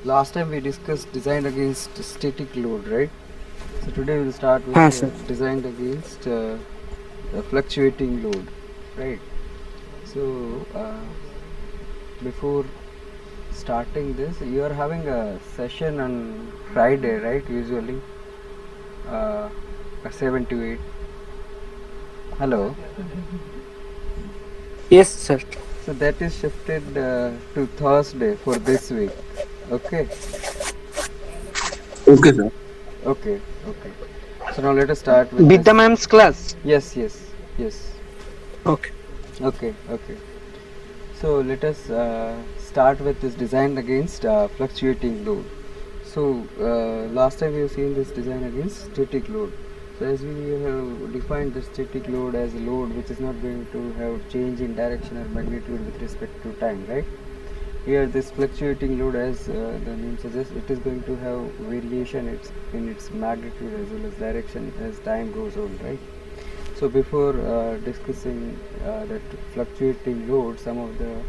Last time we discussed design against static load, right? So today we'll start with हाँ sir. design against fluctuating load, right? So before starting this, you are having a session on Friday, right? Usually, 7 to 8. Hello. Yes sir. So that is shifted to Thursday for this week. Okay. Okay, sir. Okay. Okay. So now let us start with With this. the ma'am's class. Yes. Yes. Yes. Okay. Okay. Okay. So let us start with this design against fluctuating load. So last time we have seen this design against static load. So as we have defined the static load as a load which is not going to have change in direction or magnitude with respect to time, right? Here this fluctuating load, as the name suggests, it is going to have variation in its magnitude as well as direction as time goes on, right? So before discussing that fluctuating load, some of the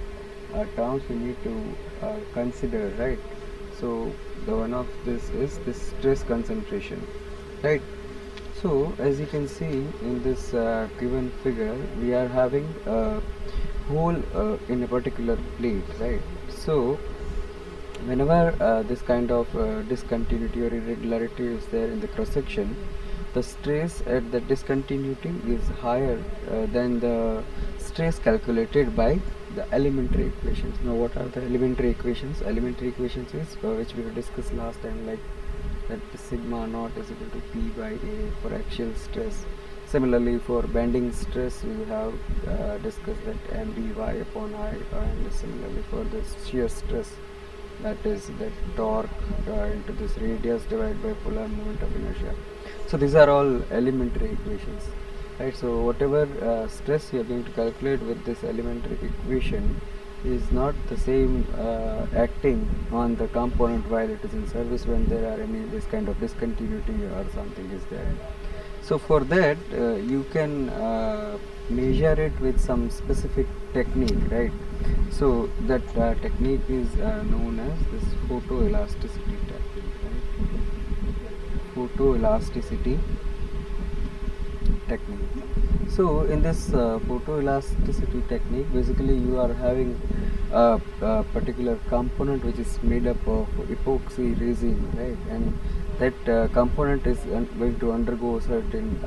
terms we need to consider, right? So the one of this is this stress concentration, right? So as you can see in this given figure, we are having a hole in a particular plate, right? So whenever this kind of discontinuity or irregularity is there in the cross section, the stress at the discontinuity is higher than the stress calculated by the elementary equations. Now what are the elementary equations? Elementary equations is which we discussed last time, like that sigma naught is equal to P by A for axial stress. Similarly, for bending stress, we have discussed that mdy upon I, and similarly for the shear stress, that is the torque into this radius divided by polar moment of inertia. So these are all elementary equations, right? So whatever stress you are going to calculate with this elementary equation is not the same acting on the component while it is in service when there are any this kind of discontinuity or something is there. So for that you can measure it with some specific technique, right? So that technique is known as this photoelasticity technique, right? Photoelasticity technique. So in this photoelasticity technique, basically you are having a particular component which is made up of epoxy resin, right? And that component is going to undergo certain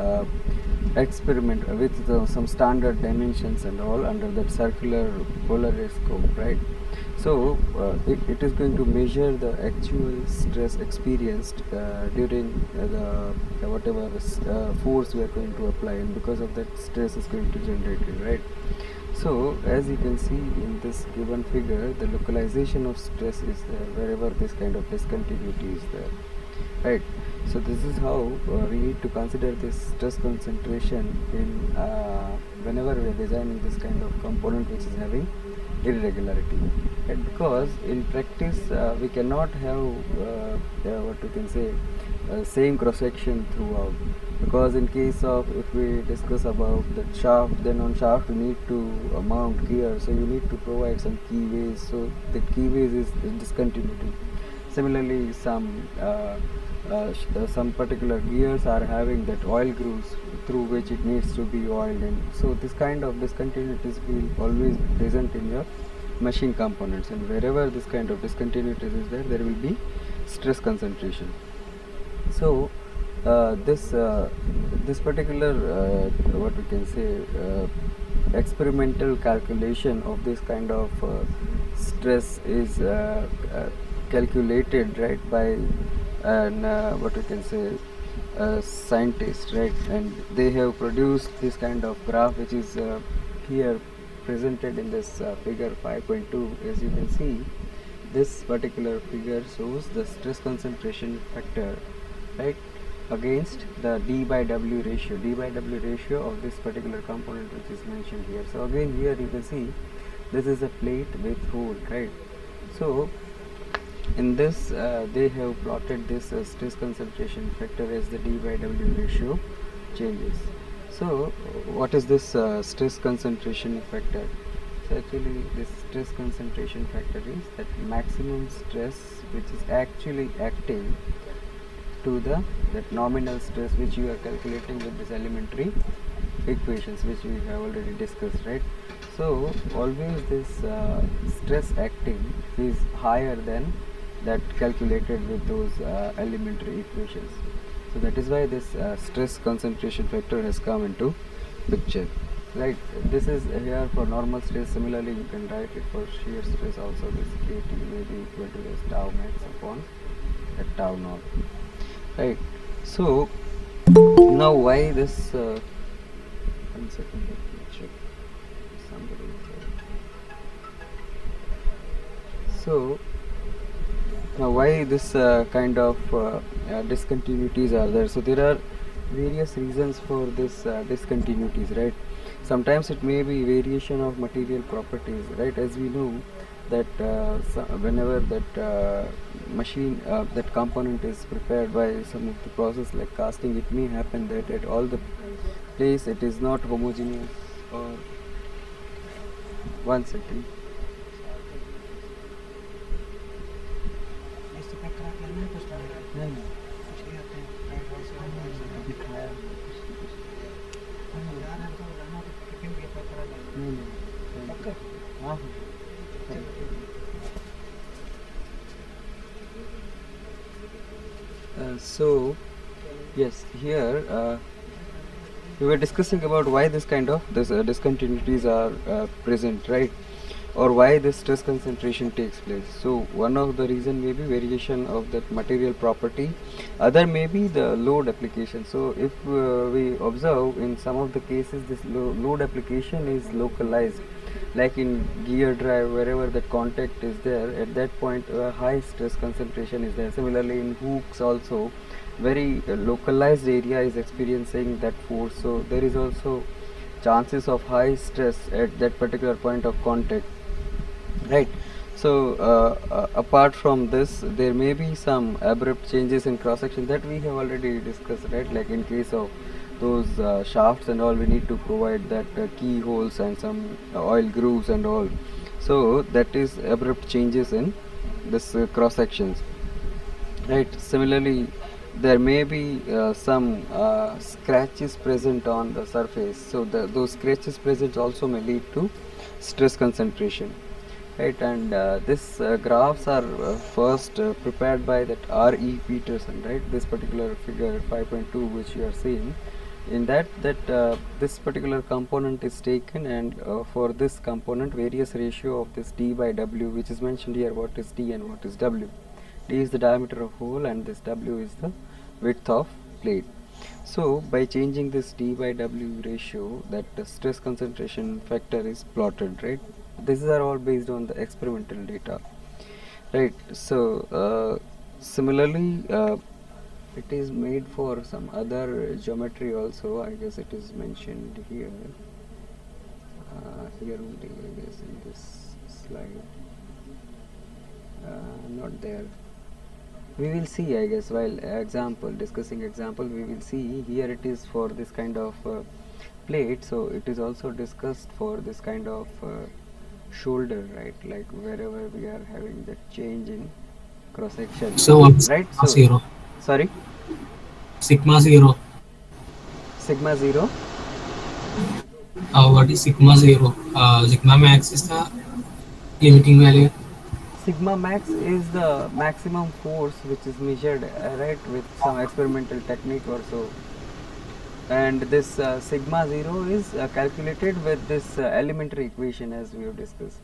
experiment with some standard dimensions and all under that circular polariscope, right? So it is going to measure the actual stress experienced during the whatever force we are going to apply, and because of that stress is going to generate it, right? So as you can see in this given figure, the localization of stress is there wherever this kind of discontinuity is there, right? So this is how we need to consider this stress concentration in whenever we are designing this kind of component which is having irregularity, and because in practice we cannot have what we can say same cross section throughout, because in case of if we discuss about the shaft, then on shaft we need to mount gear, so you need to provide some keyways, so the keyways is discontinuity. Similarly, some particular gears are having that oil grooves through which it needs to be oiled in. So this kind of discontinuities will always be present in your machine components, and wherever this kind of discontinuities is there, there will be stress concentration. So this particular what we can say experimental calculation of this kind of stress is calculated, right, by an what we can say scientist, right? And they have produced this kind of graph which is here presented in this figure 5.2. As you can see, this particular figure shows the stress concentration factor, right, against the d by w ratio of this particular component which is mentioned here. So again here you can see this is a plate with hole, right? So in this they have plotted this stress concentration factor as the d by w ratio changes. So what is this stress concentration factor? actually this stress concentration factor is that maximum stress which is actually acting to the that nominal stress which you are calculating with this elementary equations which we have already discussed, right? So always this stress acting is higher than that calculated with those elementary equations. So that is why this stress concentration factor has come into picture, right? This is here for normal stress. Similarly, you can write it for shear stress also. This Kt may be equal to this tau max upon the tau naught, right? So now why this? One second, let me check. Somebody. So now why this kind of discontinuities are there? So there are various reasons for this discontinuities, right? Sometimes it may be variation of material properties, right? As we know that whenever that machine that component is prepared by some of the process like casting, it may happen that at all the place it is not homogeneous. Or one second. नहीं, दिखाया नहीं, हाँ, so yes, here we were discussing about why this kind of discontinuities are present, right? Or why this stress concentration takes place. So one of the reason may be variation of that material property, other may be the load application. So if we observe in some of the cases this load application is localized, like in gear drive, wherever the contact is there, at that point high stress concentration is there. Similarly in hooks also, very localized area is experiencing that force, so there is also chances of high stress at that particular point of contact, right? So apart from this, there may be some abrupt changes in cross section that we have already discussed, right? Like in case of those shafts and all, we need to provide that keyholes and some oil grooves and all. So that is abrupt changes in this cross sections, right? Similarly, there may be some scratches present on the surface, so those scratches present also may lead to stress concentration, right? And this graphs are first prepared by that R.E. Peterson, right? This particular figure 5.2 which you are seeing, in that this particular component is taken, and for this component various ratio of this d by w, which is mentioned here, what is d and what is w. D is the diameter of hole and this W is the width of plate. So by changing this D by W ratio, that the stress concentration factor is plotted, right? These are all based on the experimental data, right? So similarly it is made for some other geometry also. I guess it is mentioned here. Here only, I guess, in this slide. Not there. We will see, I guess, while discussing example, we will see here it is for this kind of plate. So it is also discussed for this kind of shoulder, right? Like wherever we are having that change in cross section. So what's right? sigma zero? Sorry? Sigma zero. Sigma 0? What is sigma zero? Sigma max is the limiting value. Sigma max is the maximum force which is measured, right, with some experimental technique or so. And this sigma 0 is calculated with this elementary equation as we have discussed,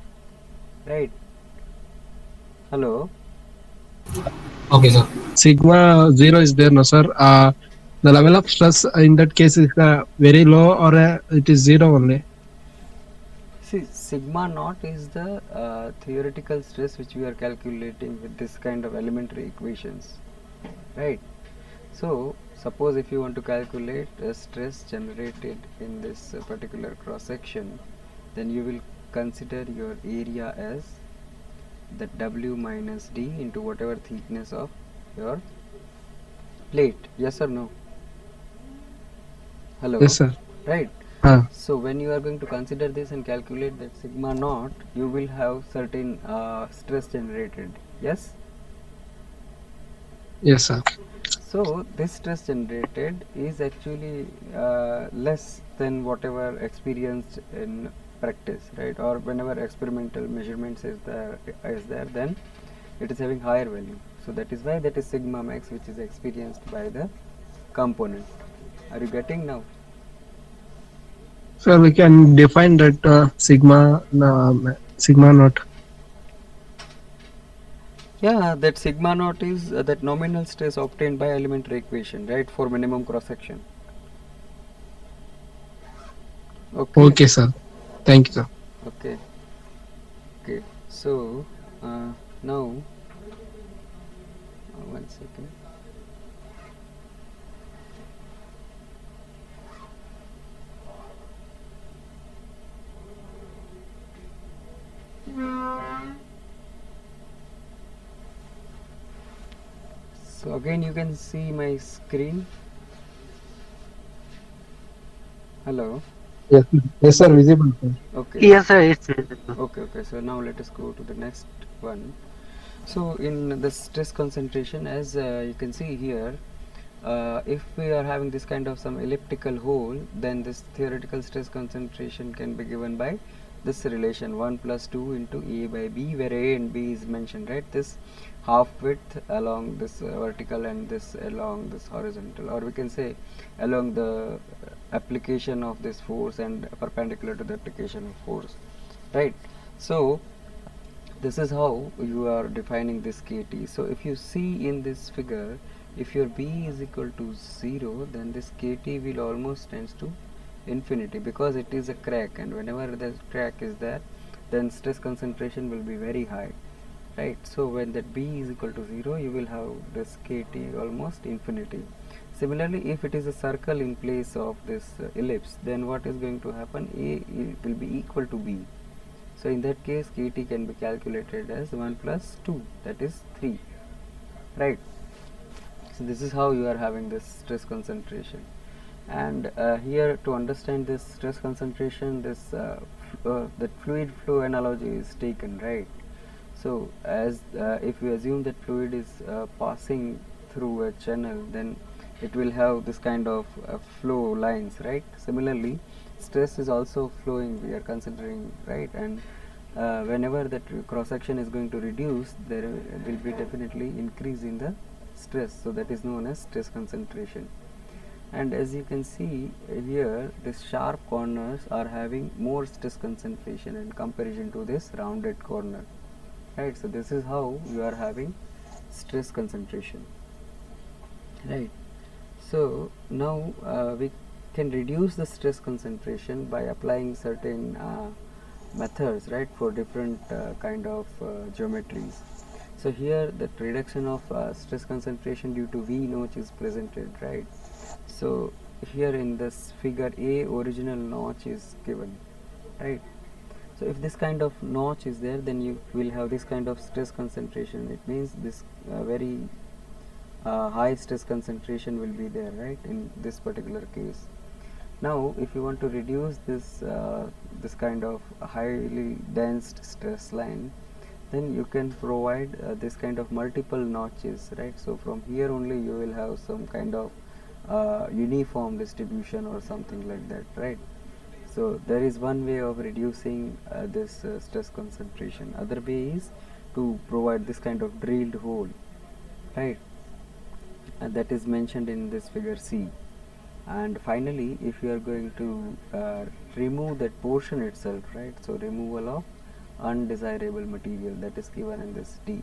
right? Hello? Okay, sir. Sigma 0 is there, no sir. The level of stress in that case is very low, or it is 0 only. See, sigma naught is the theoretical stress which we are calculating with this kind of elementary equations, right? So suppose if you want to calculate a stress generated in this particular cross section, then you will consider your area as the W minus D into whatever thickness of your plate. Yes or no? Hello? Yes, sir. Right. So when you are going to consider this and calculate that sigma naught, you will have certain stress generated. Yes. Yes, sir. So this stress generated is actually less than whatever experienced in practice, right? Or whenever experimental measurements is there, then it is having higher value. So that is why that is sigma max, which is experienced by the component. Are you getting now? So we can define that sigma naught. Yeah, that sigma naught is that nominal stress obtained by elementary equation, right, for minimum cross section. Okay. Okay, sir. Thank you, sir. Okay. Okay. So now, one second. So again, you can see my screen. Hello. Yes, yes, sir. Visible, sir. Okay. Yes, sir, it's visible. Okay. So now let us go to the next one. So in the stress concentration, as you can see here, if we are having this kind of some elliptical hole, then this theoretical stress concentration can be given by this relation 1 plus 2 into A by B, where A and B is mentioned, right? This half width along this vertical and this along this horizontal, or we can say along the application of this force and perpendicular to the application of force, right? So this is how you are defining this kt. So if you see in this figure, if your b is equal to 0, then this kt will almost tends to infinity, because it is a crack, and whenever the crack is there, then stress concentration will be very high, right? So when that b is equal to 0, you will have this kt almost infinity. Similarly, if it is a circle in place of this ellipse, then what is going to happen? A will be equal to b. So in that case, kt can be calculated as 1 plus 2, that is 3, right? So this is how you are having this stress concentration. And here, to understand this stress concentration, this that fluid flow analogy is taken, right? So as if we assume that fluid is passing through a channel, then it will have this kind of flow lines, right? Similarly, stress is also flowing, we are considering, right? And whenever that cross section is going to reduce, there will be definitely increase in the stress, so that is known as stress concentration. And as you can see here, these sharp corners are having more stress concentration in comparison to this rounded corner, right? So this is how you are having stress concentration, right? So now we can reduce the stress concentration by applying certain methods, right, for different kind of geometries. So here the reduction of stress concentration due to V notch is presented, right? So here in this figure A, original notch is given, right? So if this kind of notch is there, then you will have this kind of stress concentration. It means this very high stress concentration will be there, right, in this particular case. Now if you want to reduce this this kind of highly dense stress line, then you can provide this kind of multiple notches, right? So from here only you will have some kind of uniform distribution or something like that, right? So there is one way of reducing this stress concentration. Other way is to provide this kind of drilled hole, right? And that is mentioned in this figure C. And finally, if you are going to remove that portion itself, right? So removal of undesirable material, that is given in this D.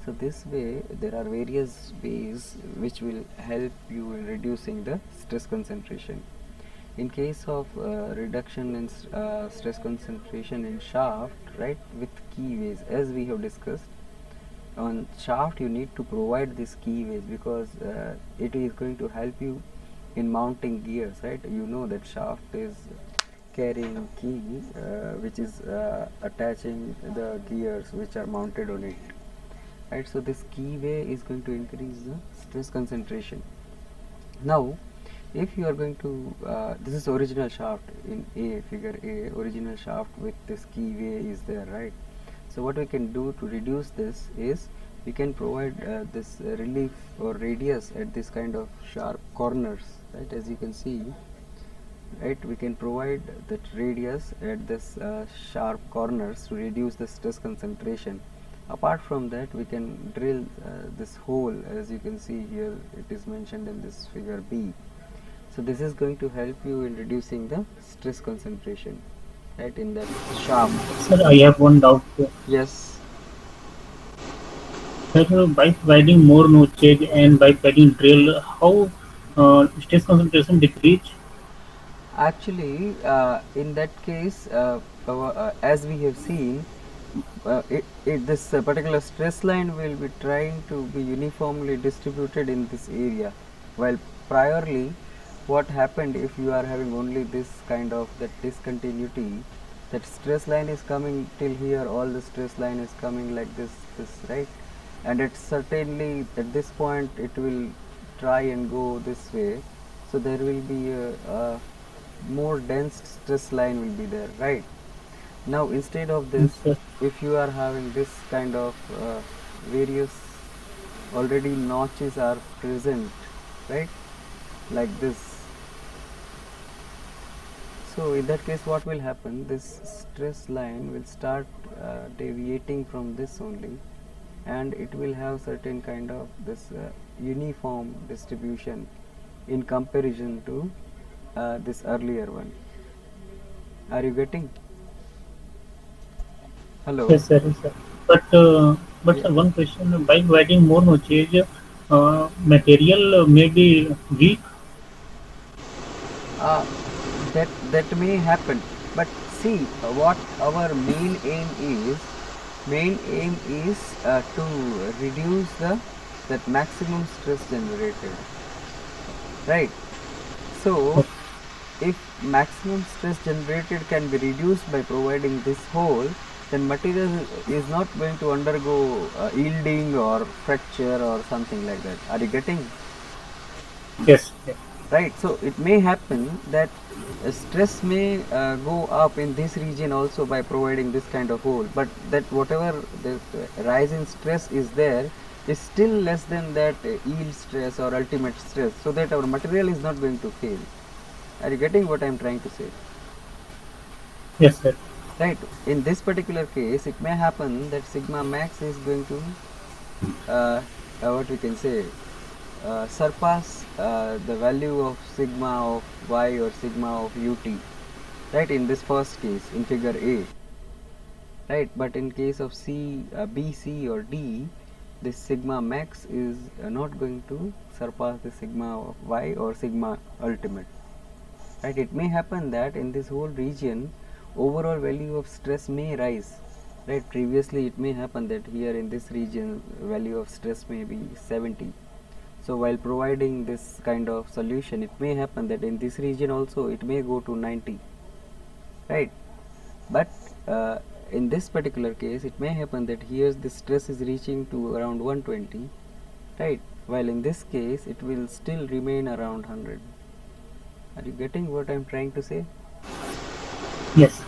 So this way, there are various ways which will help you in reducing the stress concentration. In case of reduction in stress concentration in shaft, right, with keyways, as we have discussed, on shaft you need to provide these keyways, because it is going to help you in mounting gears, right? You know that shaft is carrying key which is attaching the gears which are mounted on it, right? So this keyway is going to increase the stress concentration. Now if you are going to this is original shaft in A, figure A, original shaft with this keyway is there, right? So what we can do to reduce this is we can provide this relief or radius at this kind of sharp corners, right? As you can see, right, we can provide that radius at this sharp corners to reduce the stress concentration. Apart from that, we can drill this hole, as you can see here, it is mentioned in this figure B. So this is going to help you in reducing the stress concentration, right, in that shaft. Sir, I have one doubt. Yes. Sir, by providing more notches and by providing drill, how stress concentration decrease? Actually, in that case, as we have seen, this particular stress line will be trying to be uniformly distributed in this area, while priorly what happened if you are having only this kind of that discontinuity, that stress line is coming till here, all the stress line is coming like this, right, and it's certainly at this point it will try and go this way, so there will be a more dense stress line will be there, right? Now instead of this, Yes, if you are having this kind of various already notches are present, right, like this, so in that case what will happen, this stress line will start deviating from this only, and it will have certain kind of this uniform distribution in comparison to this earlier one. Are you getting? Hello? yes, sir. Yes, sir. But Yeah. sir, one question: by providing more notches, material may be weak. uh, that may happen, but see, what our main aim is to reduce the that maximum stress generated, right? So if maximum stress generated can be reduced by providing this hole, then material is not going to undergo yielding or fracture or something like that. Are you getting? Yes, yes, Right, so it may happen that stress may go up in this region also by providing this kind of hole, but that whatever the rise in stress is there is still less than that yield stress or ultimate stress, so that our material is not going to fail. Are you getting what I am trying to say? yes, sir. Right, in this particular case it may happen that sigma max is going to what we can say surpass the value of sigma of y or sigma of ut, right, in this first case in figure A, right, but in case of B, C or D, this sigma max is not going to surpass the sigma of y or sigma ultimate, right. It may happen that in this whole region overall value of stress may rise, right. Previously it may happen that here in this region value of stress may be 70. So while providing this kind of solution, it may happen that in this region also it may go to 90, right? But in this particular case, it may happen that here the stress is reaching to around 120, right? While in this case, it will still remain around 100. Are you getting what I am trying to say? Yes,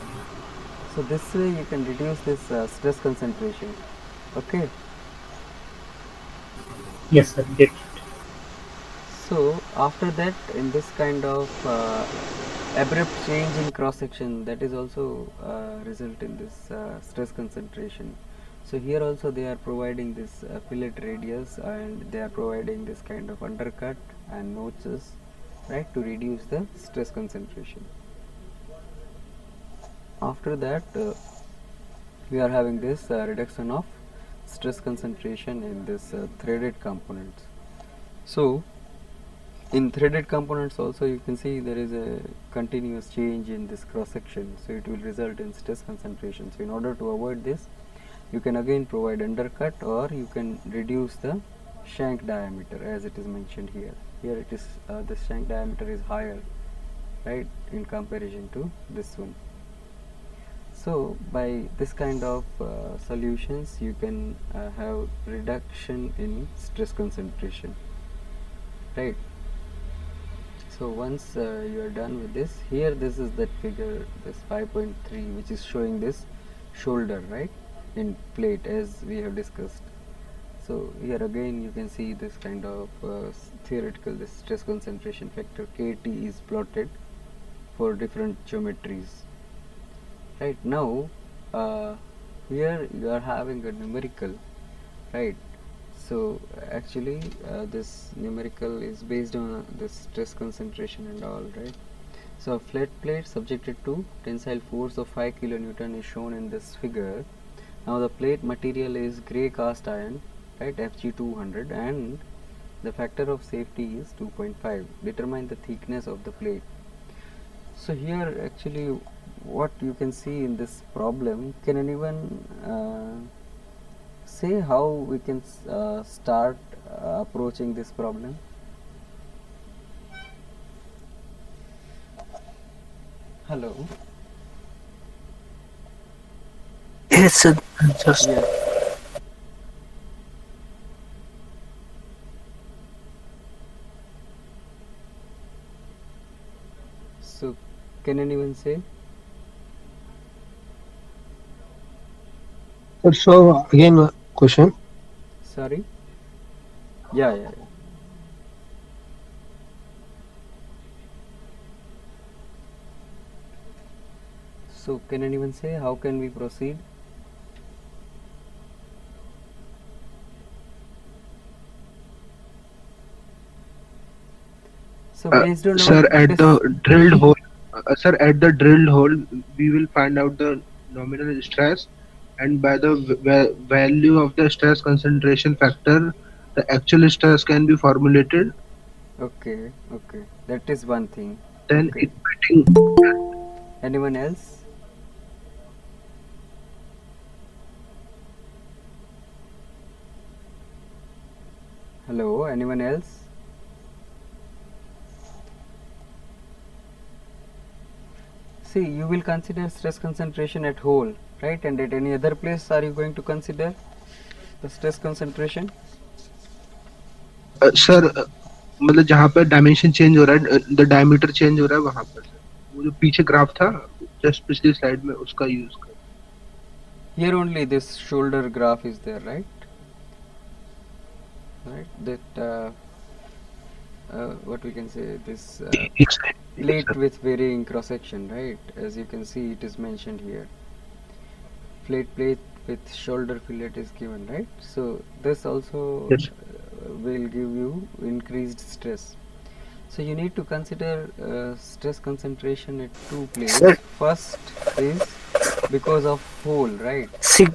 So this way you can reduce this stress concentration. Okay. yes, sir. Get it. So after that, in this kind of abrupt change in cross section, that is also result in this stress concentration. So here also they are providing this fillet radius, and they are providing this kind of undercut and notches, right, to reduce the stress concentration. After that, we are having this reduction of stress concentration in this threaded components. So in threaded components also you can see there is a continuous change in this cross section, so it will result in stress concentration. So in order to avoid this, you can again provide undercut, or you can reduce the shank diameter as it is mentioned here. Here it is the shank diameter is higher, right, in comparison to this one. So by this kind of solutions you can have reduction in stress concentration, right. So once you are done with this, here this is that figure, this 5.3, which is showing this shoulder, right, in plate as we have discussed. So here again you can see this kind of theoretical, this stress concentration factor KT is plotted for different geometries. Right now, here you are having a numerical, right? So actually, this numerical is based on the stress concentration and all, right? So a flat plate subjected to tensile force of 5 kilonewton is shown in this figure. Now the plate material is grey cast iron, right, Fg200, and the factor of safety is 2.5. Determine the thickness of the plate. So here actually what you can see in this problem, can anyone say how we can start approaching this problem? Hello. Yes, sir. Just Yes. So can anyone say? So again, question. Sorry. Yeah. So can anyone say how can we proceed? So based on our Sir, at the drilled hole, sir, at the drilled hole, we will find out the nominal stress, and by the value of the stress concentration factor, the actual stress can be formulated. okay, that is one thing. Then Okay, equating. anyone else? Hello, anyone else? See, you will consider stress concentration at hole, right? And at any other place are you going to consider the stress concentration? Sir मतलब जहाँ पे dimension change हो रहा है, the diameter change हो रहा है वहां पर सर, वो जो पीछे ग्राफ था जस्ट पिछली स्लाइड में उसका यूज कर. Here only this shoulder graph is there, right? That what we can say, this plate with varying cross section, right? As you can see, it is mentioned here. Plate with shoulder fillet is given, right? So this also Yes. will give you increased stress. So you need to consider stress concentration at two places. sir. First is because of hole, right? Sig.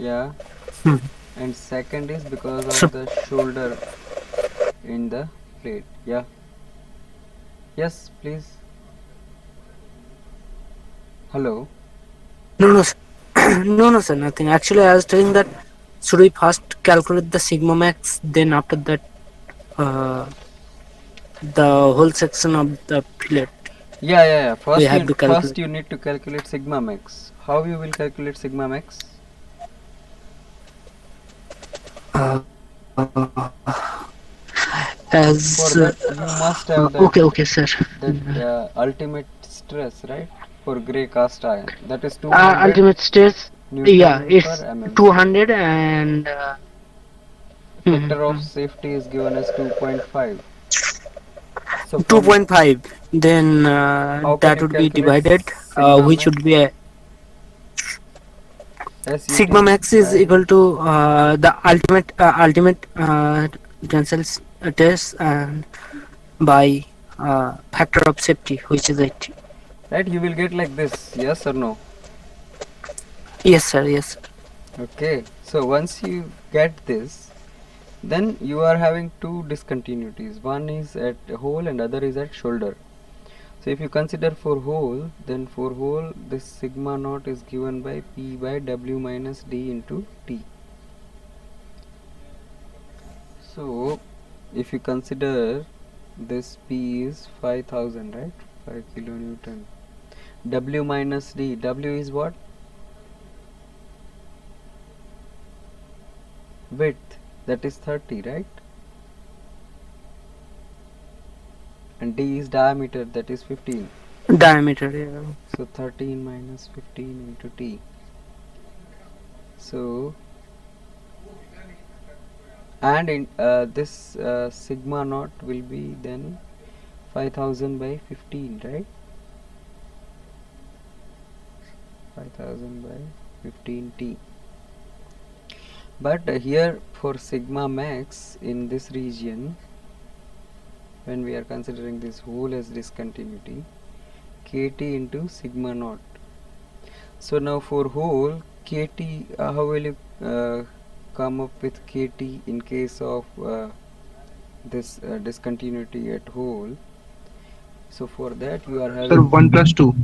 Yeah. Hmm. And second is because So of the shoulder in the plate. Yeah. Yes, please. Hello. no, sir. No, sir. Nothing. Actually, I was telling that should we first calculate the sigma max, then after that, the whole section of the fillet Yeah. we First have to calculate. you need to calculate sigma max. How you will calculate sigma max? Uh, For as that you must have that okay, sir. ultimate stress, right? For grey cast iron, that is 200 Ultimate stress. Yeah, Newton per it's mm. 200 and Factor of safety is given as 2.5. So from 2.5. Then how can that you would be calculate divided, sigma which max? would be a sigma SUT, max is right? equal to the ultimate tensile test and by factor of safety, which is 80. Right, you will get like this, yes or no? Yes, sir. Yes, sir. Okay, so once you get this, then you are having two discontinuities. One is at hole and other is at shoulder. So if you consider for hole, then for hole this sigma naught is given by P by W minus D into T. So if you consider this P is 5000, right? 5 kilonewton. W minus D. W is what? Width. That is 30, right? and d is diameter, that is 15. Diameter. Yeah. So 13 minus 15 into t. So and in this sigma naught will be then 5000 by 15, right? 5000 by 15t. But here for sigma max in this region, when we are considering this hole as discontinuity, kt into sigma naught. So now for hole kt, how will you come up with kt in case of this discontinuity at hole? So for that you are Sir, having 1 plus 2.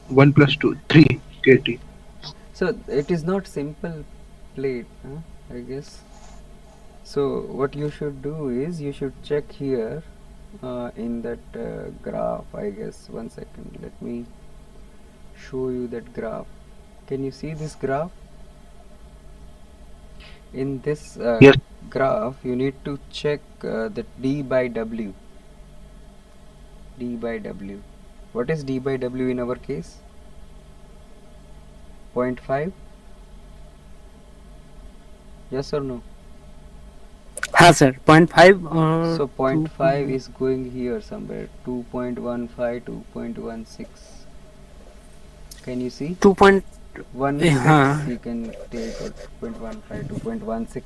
1 plus 2, 3 kt. so it is not simple plate, I guess. So what you should do is you should check here in that graph, I guess. One second, let me show you that graph. Can you see this graph? In this Yes. graph you need to check that d by w. D by w. What is d by w in our case? 0.5? Yes or no? Ha sir. 0.5 or So 0.5 2. is going here somewhere. 2.15, 2.16. Can you see? 2. 1 units you can take, or 2.15, 2.16.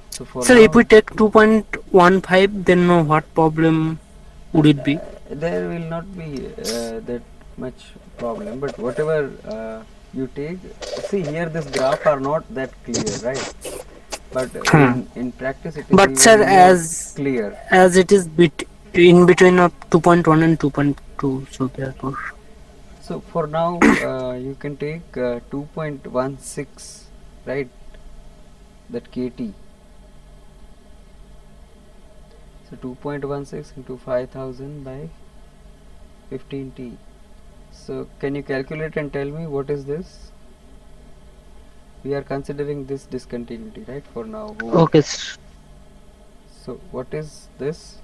So for Sir, now if we take 2.15, then what problem would it be? there will not be that much problem, but whatever you take, see here this graph are not that clear, right? But in practice it is But sir, even more clear. as it is in between of 2.1 and 2.2, so therefore. So for now you can take 2.16, right, that kt. So 2.16 into 5000 by 15t. So can you calculate and tell me what is this? We are considering this discontinuity, right, for now. Okay, sir. So what is this?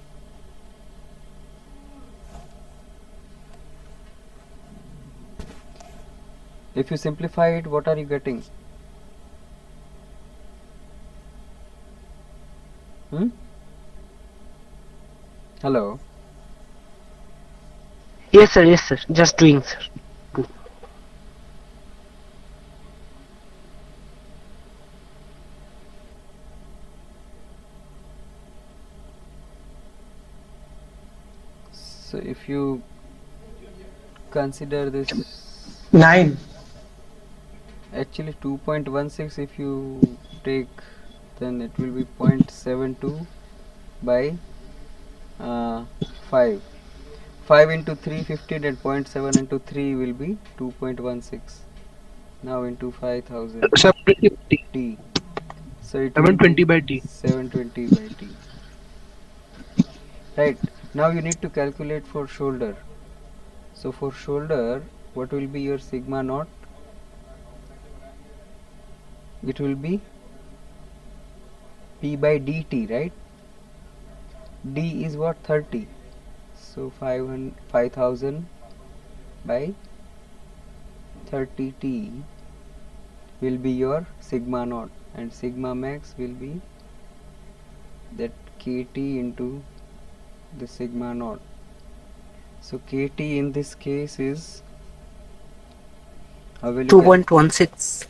If you simplify it, what are you getting? Hello? Yes, sir. Yes, sir. Just doing, sir. So if you consider this 9. actually 2.16, if you take, then it will be 0.72 by 5. 5 into 3, 15, and 0.7 into 3 will be 2.16. Now into 5000 720 by t. t. So it will 720 be by t. 720 by t. Right. Now you need to calculate for shoulder. So for shoulder, what will be your sigma naught? It will be p by dt, right? D is what? 30. So 5000 by 30t will be your sigma naught, and sigma max will be that kt into the sigma naught. So kt in this case is, how will you 2.16.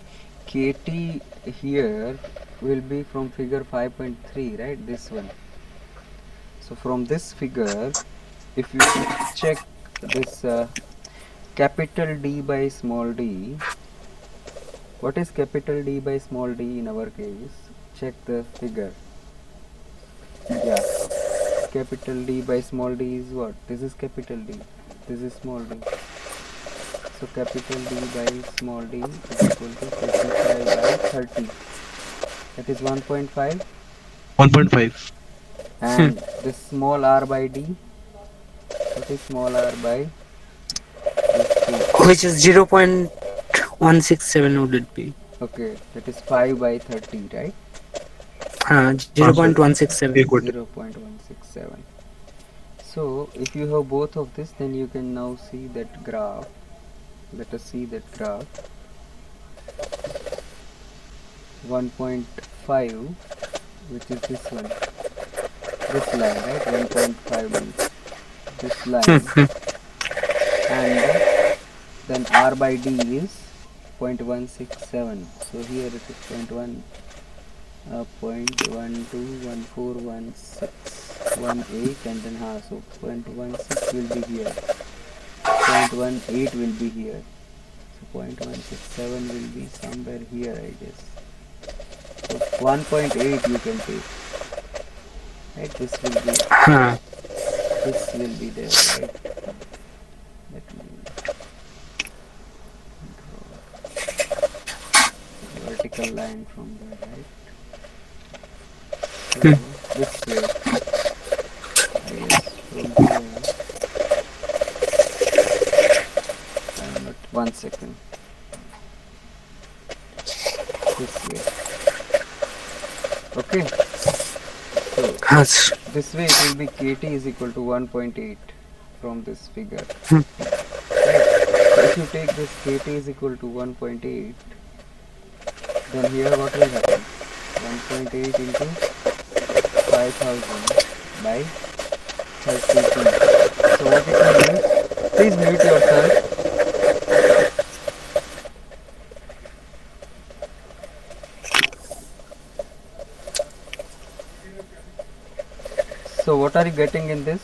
kt here will be from figure 5.3, right, this one. So from this figure, if you check this capital D by small d, what is capital D by small d in our case? Check the figure. Yeah, capital D by small d is what? This is capital D, this is small d. So capital D by small d is equal to 55 by 30. That is 1.5. 1.5. And this small r by d, what is small r by this d? Which is 0.167 would it be? Okay, that is 5 by 30, right? 0.167. 1.167. 0.167. So if you have both of this, then you can now see that graph. Let us see that graph. 1.5, which is this one, this line, right? 1.5 means this line, and then R by D is 0.167. So here it is 0.12141618, and then so 0.16 will be here, 0.18 will be here, so 0.167 will be somewhere here, I guess. So 1.8 you can take, right? This will be there, right? Let me draw vertical line from there, right? So this way, I guess from here. I'm not, 1 second. This way. Okay. So this way it will be KT is equal to 1.8 from this figure. Right. So if you take this KT is equal to 1.8, then here what will happen? 1.8 into 5000 by 32. So what it will mean? Please mute yourself. So what are you getting in this?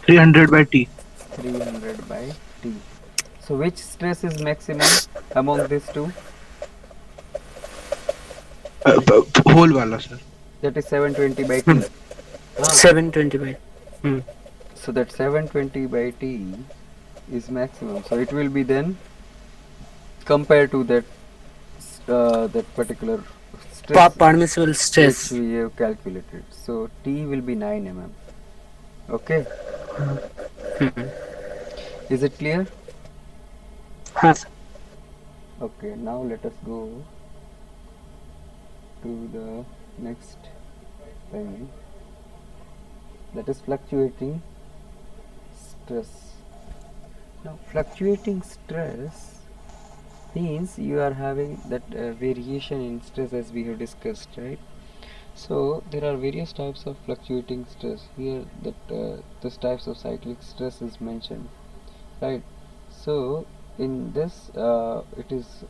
300 by T. 300 by T. So which stress is maximum among these two? Whole wala, sir. That is 720 by T. 720 by. So that 720 by T is maximum. So it will be then compared to that that particular stress Permissible stress. which we have calculated. So T will be 9 mm. Okay. Is it clear? Yes. Okay. Now let us go to the next thing. That is fluctuating stress. Now fluctuating stress means you are having that variation in stress as we have discussed, right? So there are various types of fluctuating stress. Here that this types of cyclic stress is mentioned, right? So in this it is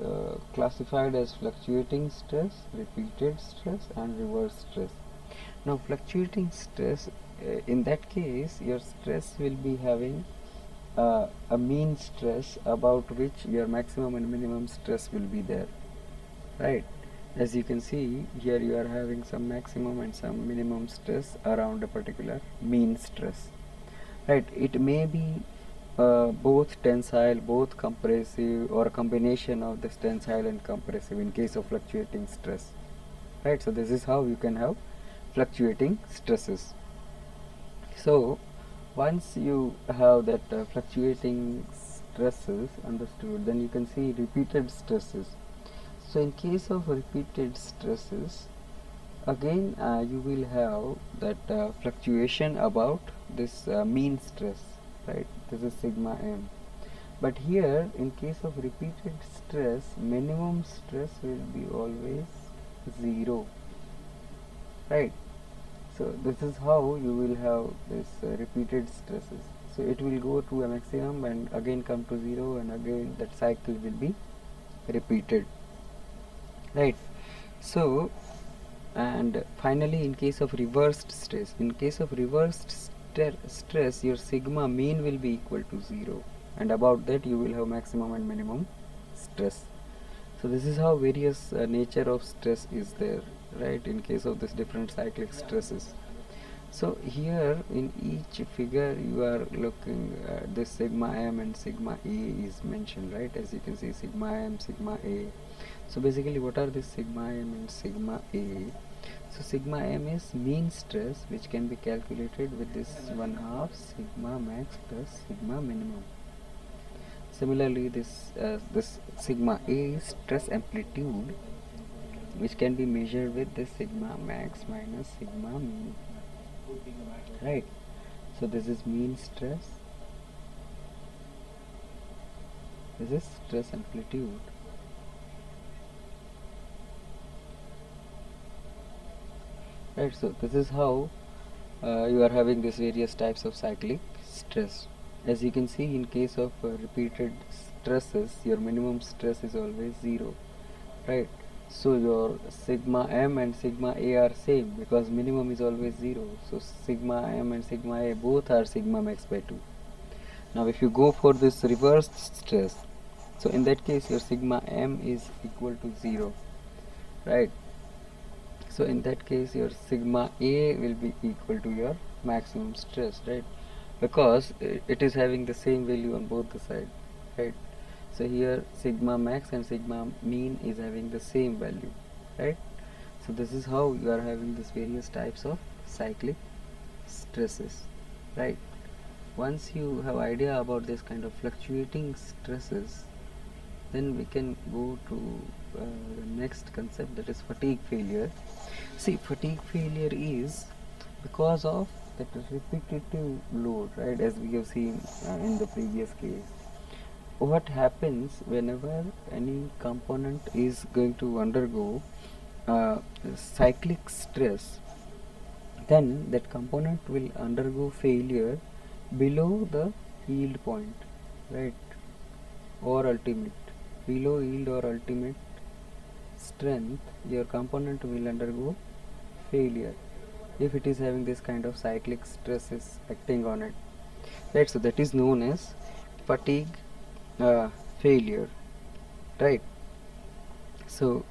classified as fluctuating stress, repeated stress, and reverse stress. Now fluctuating stress, in that case your stress will be having a mean stress about which your maximum and minimum stress will be there, right? As you can see here, you are having some maximum and some minimum stress around a particular mean stress, right? It may be both tensile, both compressive, or a combination of this tensile and compressive in case of fluctuating stress, right? So this is how you can have fluctuating stresses. So once you have that fluctuating stresses understood, then you can see repeated stresses. So in case of repeated stresses, again you will have that fluctuation about this mean stress, right? This is sigma m. But here in case of repeated stress, minimum stress will be always 0, right? So this is how you will have this repeated stresses. So it will go to a maximum and again come to 0, and again that cycle will be repeated, right? So and finally in case of reversed stress, stress, your sigma mean will be equal to 0, and about that you will have maximum and minimum stress. So this is how various nature of stress is there, right, in case of this different cyclic stresses. So here in each figure you are looking this sigma m and sigma a is mentioned, right? As you can see, sigma m, sigma a. So basically what are this sigma m and sigma a? So sigma m is mean stress, which can be calculated with this 1/2 sigma max plus sigma minimum. Similarly, this sigma a is stress amplitude, which can be measured with this sigma max minus sigma mean. right? So this is mean stress, this is stress amplitude. Right, so this is how you are having these various types of cyclic stress. As you can see, in case of repeated stresses, your minimum stress is always 0, right? So your sigma m and sigma a are same because minimum is always 0. So sigma m and sigma a both are sigma max by 2. Now if you go for this reversed stress, so in that case your sigma m is equal to 0, right? So in that case your sigma a will be equal to your maximum stress, right? Because it is having the same value on both the sides, right? So here sigma max and sigma mean is having the same value, right? So this is how you are having these various types of cyclic stresses, right? Once you have idea about this kind of fluctuating stresses, then we can go to the next concept, that is fatigue failure. See, fatigue failure is because of that repetitive load, right? As we have seen in the previous case, what happens whenever any component is going to undergo cyclic stress, then that component will undergo failure below the yield point, right? Or ultimate, below yield or ultimate strength, your component will undergo failure if it is having this kind of cyclic stresses acting on it, right? So that is known as fatigue failure, right? So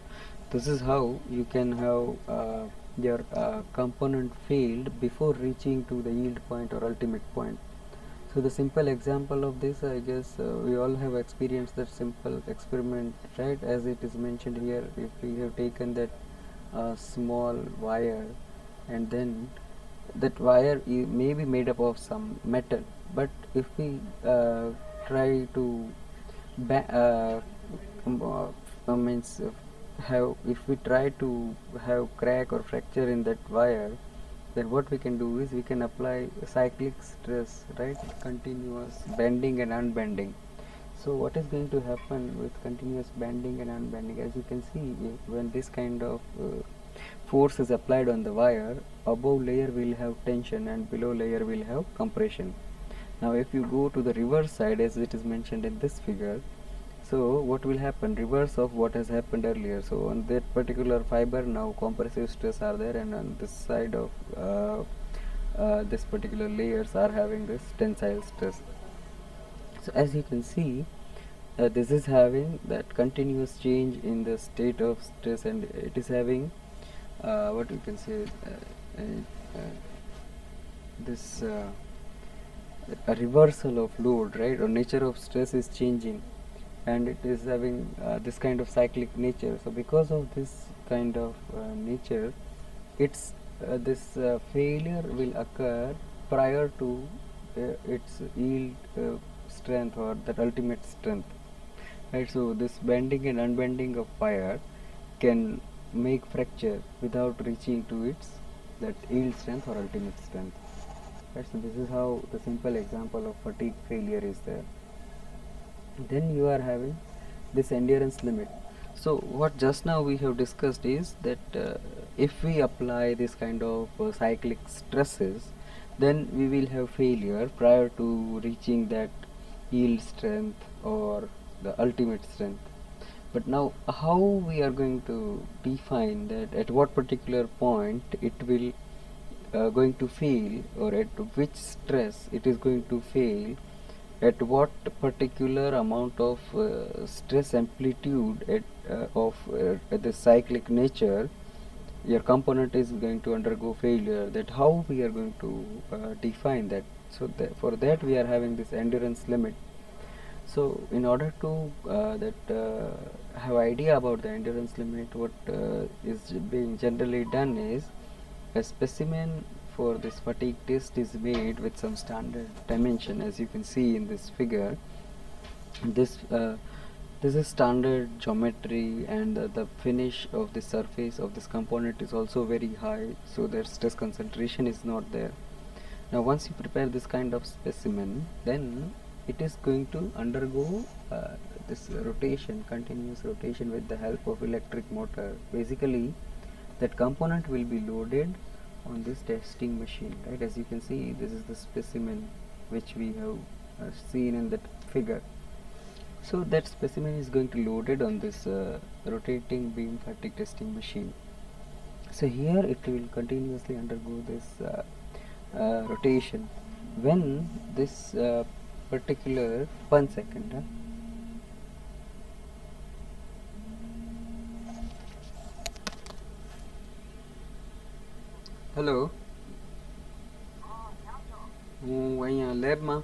this is how you can have your component failed before reaching to the yield point or ultimate point. So the simple example of this, I guess we all have experienced that simple experiment, right? As it is mentioned here, if we have taken that small wire, and then that wire may be made up of some metal, but if we try to means have if we try to have crack or fracture in that wire, then what we can do is we can apply cyclic stress, right? Continuous bending and unbending. So what is going to happen with continuous bending and unbending? As you can see, when this kind of force is applied on the wire, above layer will have tension and below layer will have compression. Now if you go to the reverse side, as it is mentioned in this figure, so what will happen? Reverse of what has happened earlier. So on that particular fiber, now compressive stress are there, and on this side of this particular layers are having this tensile stress. So as you can see, this is having that continuous change in the state of stress, and it is having what we can say this a reversal of load, right? Or nature of stress is changing, and it is having this kind of cyclic nature. So because of this kind of nature, it's this failure will occur prior to its yield strength or that ultimate strength, right? So this bending and unbending of wire can make fracture without reaching to its that yield strength or ultimate strength, right? So this is how the simple example of fatigue failure is there. Then you are having this endurance limit. So what just now we have discussed is that if we apply this kind of cyclic stresses, then we will have failure prior to reaching that yield strength or the ultimate strength. But now how we are going to define that at what particular point it will going to fail, or at which stress it is going to fail, at what particular amount of stress amplitude at the cyclic nature your component is going to undergo failure, that how we are going to define that. So for that we are having this endurance limit. So in order to have idea about the endurance limit, what is being generally done is a specimen for this fatigue test is made with some standard dimension, as you can see in this figure. This This is standard geometry, and the finish of the surface of this component is also very high, so their stress concentration is not there. Now once you prepare this kind of specimen, then it is going to undergo this rotation, continuous rotation with the help of electric motor. Basically that component will be loaded on this testing machine, right? As you can see, this is the specimen which we have seen in that figure. So that specimen is going to loaded on this rotating beam fatigue testing machine. So here it will continuously undergo this rotation. When this particular 1 second, hello, હું અહીંયા લેબમાં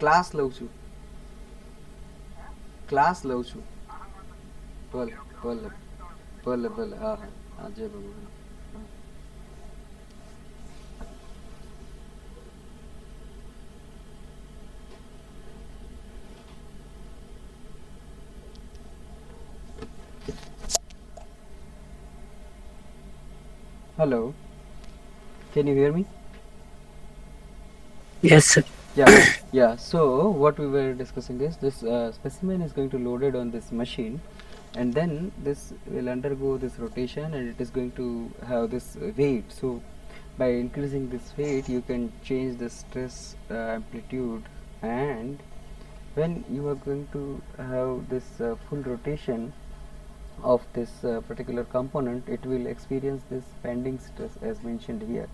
class લઉં છું ભલે ભલે ભલે ભલે હા હા હા જય ભગવાન. Hello, can you hear me? Yes, sir. Yeah. So what we were discussing is this specimen is going to loaded on this machine, and then this will undergo this rotation, and it is going to have this weight. So by increasing this weight, you can change the stress amplitude, and when you are going to have this full rotation of this particular component, it will experience this bending stress as mentioned here.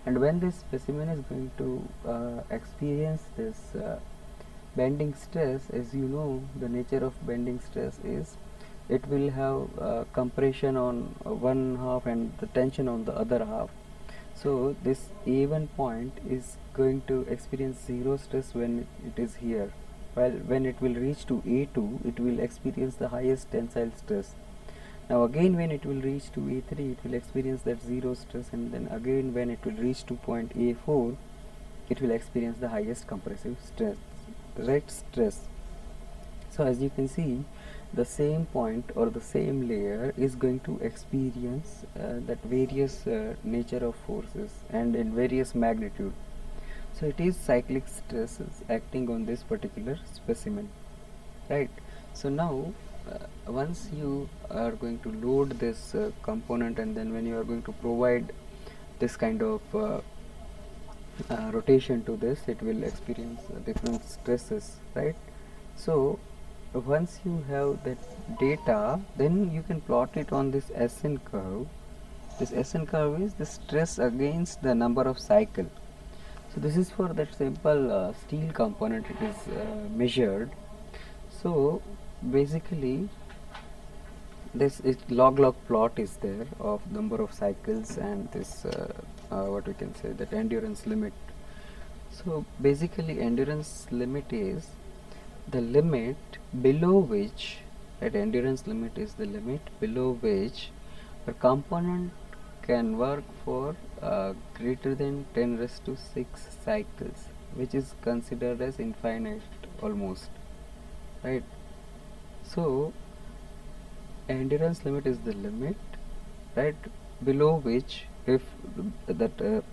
And when this specimen is going to experience this bending stress, as you know, the nature of bending stress is it will have compression on one half and the tension on the other half. So this A1 point is going to experience zero stress when it is here, while when it will reach to A2, it will experience the highest tensile stress. Now again when it will reach to A3, it will experience that zero stress, and then again when it will reach to point A4, it will experience the highest compressive stress, right, stress. So as you can see, the same point or the same layer is going to experience that various nature of forces and in various magnitude. So it is cyclic stresses acting on this particular specimen, right? So now once you are going to load this component, and then when you are going to provide this kind of rotation to this, it will experience different stresses, right? So once you have that data, then you can plot it on this SN curve. This SN curve is the stress against the number of cycle. So this is for that simple steel component, it is measured. So basically this is log plot is there of number of cycles and this what we can say, that endurance limit. So basically endurance limit is the limit below which, that endurance limit is the limit below which a component can work for greater than 10 raised to 6 cycles, which is considered as infinite almost, right? So endurance limit is the limit, right, below which if that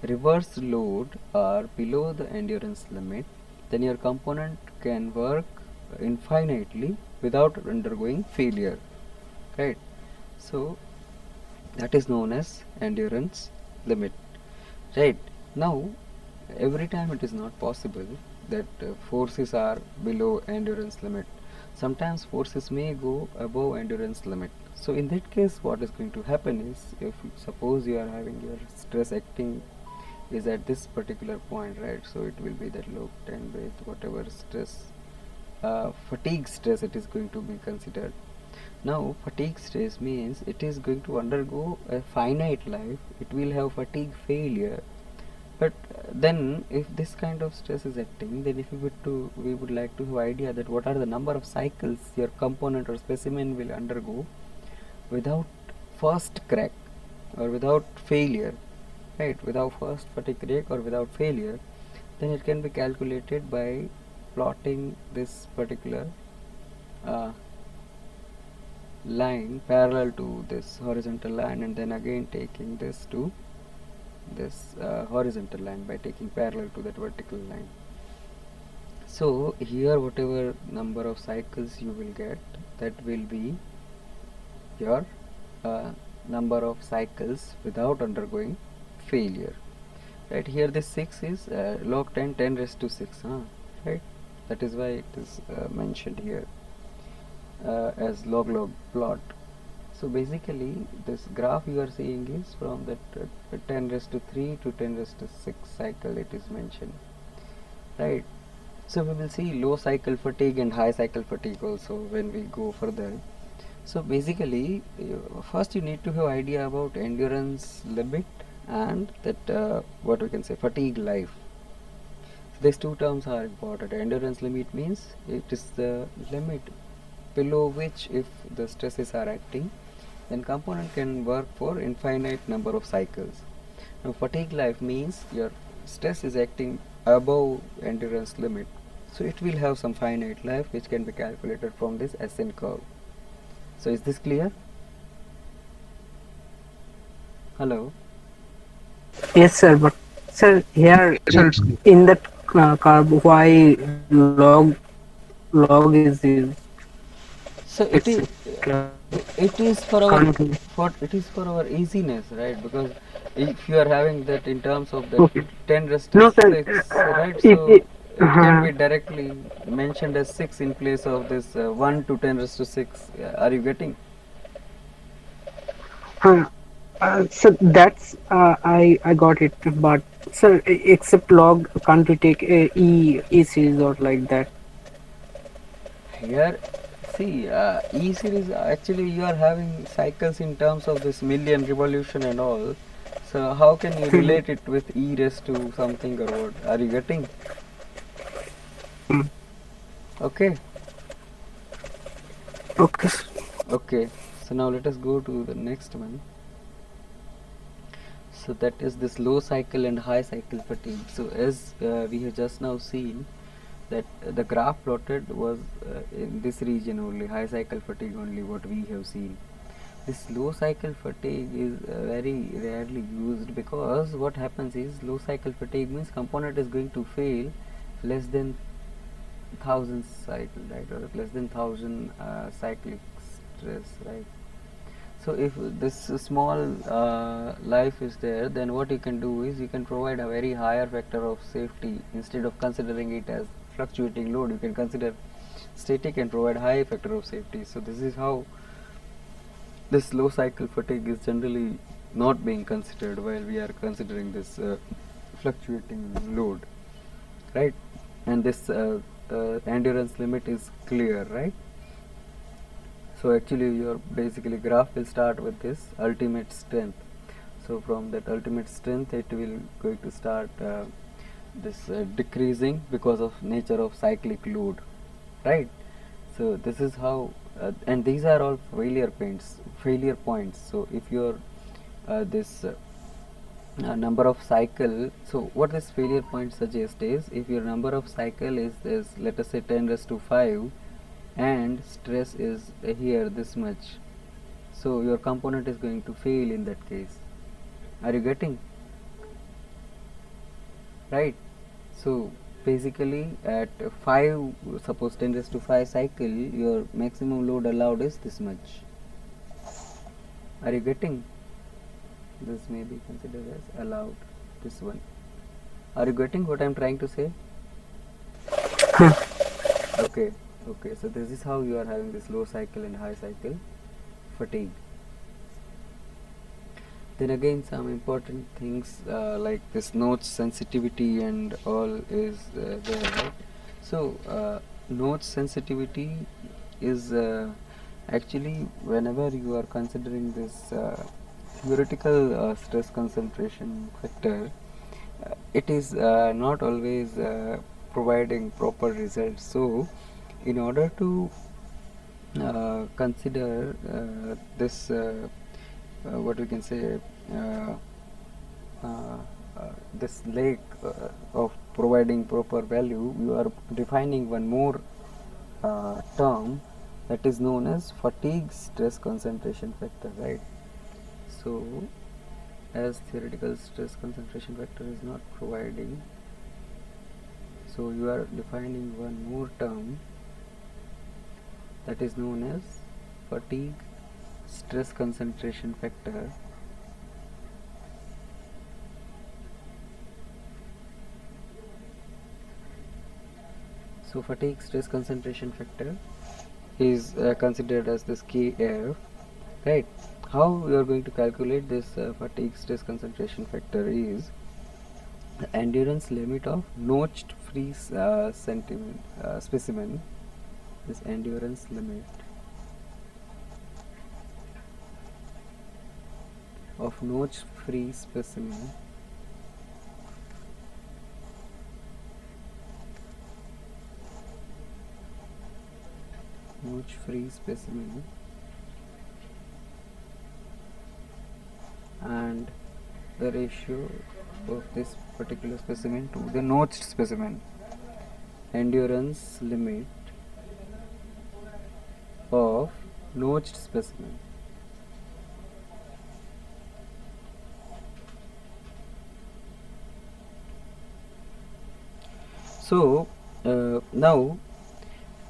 reverse load are below the endurance limit, then your component can work infinitely without undergoing failure, right? So that is known as endurance limit, right? Now every time it is not possible that forces are below endurance limit. Sometimes forces may go above endurance limit. So in that case, what is going to happen is, if suppose you are having your stress acting is at this particular point, right? So it will be that log 10 with whatever stress, fatigue stress it is going to be considered. Now fatigue stress means it is going to undergo a finite life, it will have fatigue failure. But then if this kind of stress is acting, then if we would like to have idea that what are the number of cycles your component or specimen will undergo without first crack or without failure. right, without first fatigue break or without failure, then it can be calculated by plotting this particular line parallel to this horizontal line, and then again taking this to this horizontal line by taking parallel to that vertical line. So here whatever number of cycles you will get, that will be your number of cycles without undergoing failure. Right, here this 6 is log 10 raised to 6, right, that is why it is mentioned here as log plot. So basically this graph you are seeing is from that 10 raised to 3 to 10 raised to 6 cycle it is mentioned, right. So we will see low cycle fatigue and high cycle fatigue also when we go further. So basically first you need to have idea about endurance limit and that what we can say fatigue life. These two terms are important. Endurance limit means it is the limit below which if the stresses are acting, then component can work for infinite number of cycles. Now fatigue life means your stress is acting above endurance limit, so it will have some finite life which can be calculated from this ascent curve. So is this clear? Hello? Yes, sir. But sir, here Sir, it's in that curve, why log is used? So It's it is for our can't. easiness, right? Because if you are having that in terms of that Okay. 10 raised to No, sir. 6, right? If So it, it can be directly mentioned as 6 in place of this 1 to 10 raised to 6. Are you getting? uh, so that's I got it. But sir, except log, can't we take a e series or like that? Here, see, E series actually you are having cycles in terms of this million revolution and all. So how can you relate it with E raised to something or what? Are you getting? Hmm. Okay. Okay. Sir. Okay. So now let us go to the next one. So that is this low cycle and high cycle fatigue. So as we have just now seen that the graph plotted was in this region only, high cycle fatigue only what we have seen. This low cycle fatigue is very rarely used, because what happens is low cycle fatigue means component is going to fail less than 1000 cycle, right, or less than 1000 cyclic stress, right. So if this small life is there, then what you can do is you can provide a very higher factor of safety. Instead of considering it as fluctuating load, you can consider static and provide high factor of safety. So this is how this low cycle fatigue is generally not being considered while we are considering this fluctuating load, right. And this endurance limit is clear, right. So actually your basically graph will start with this ultimate strength. So from that ultimate strength it will going to start this decreasing because of nature of cyclic load, right. So this is how and these are all failure points. So if your this number of cycle, so what this failure point suggests is if your number of cycle is let us say 10 raised to 5 and stress is here this much, so your component is going to fail in that case. Are you getting? Right. So basically at 5, suppose 10 raised to 5 cycle, your maximum load allowed is this much. Are you getting? This may be considered as allowed, this one. Are you getting what I am trying to say? Okay. Okay, so this is how you are having this low cycle and high cycle fatigue. Then again some important things like this notch sensitivity and all is there, right? So notch sensitivity is actually whenever you are considering this theoretical stress concentration factor, it is not always providing proper results. So in order to consider this what we can say this leg of providing proper value, you are defining one more term that is known as fatigue stress concentration factor, right? So as theoretical stress concentration factor is not providing, so you are defining one more term that is known as fatigue stress concentration factor. So fatigue stress concentration factor is considered as this Kf, right? How you are going to calculate this fatigue stress concentration factor is the endurance limit of notched free specimen. This endurance limit of notch free specimen and the ratio of this particular specimen to the notched specimen. Endurance limit of notched specimen. So now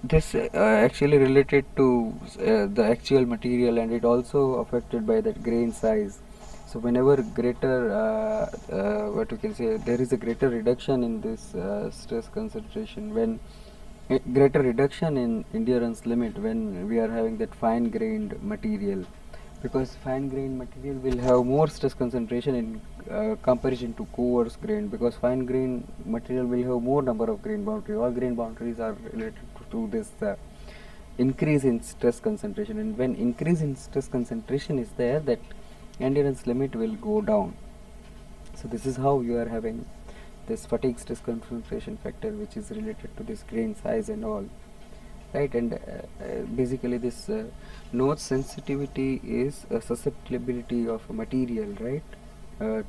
this actually related to the actual material, and it also affected by that grain size. So whenever greater what we can say, there is a greater reduction in this stress concentration, when greater reduction in endurance limit when we are having that fine grained material, because fine grained material will have more stress concentration in comparison to coarse grain, because fine grained material will have more number of grain boundaries. All grain boundaries are related to this increase in stress concentration, and when increase in stress concentration is there, that endurance limit will go down. So this is how you are having this fatigue stress concentration factor, which is related to this grain size and all, right? And basically this notch sensitivity is a susceptibility of a material, right,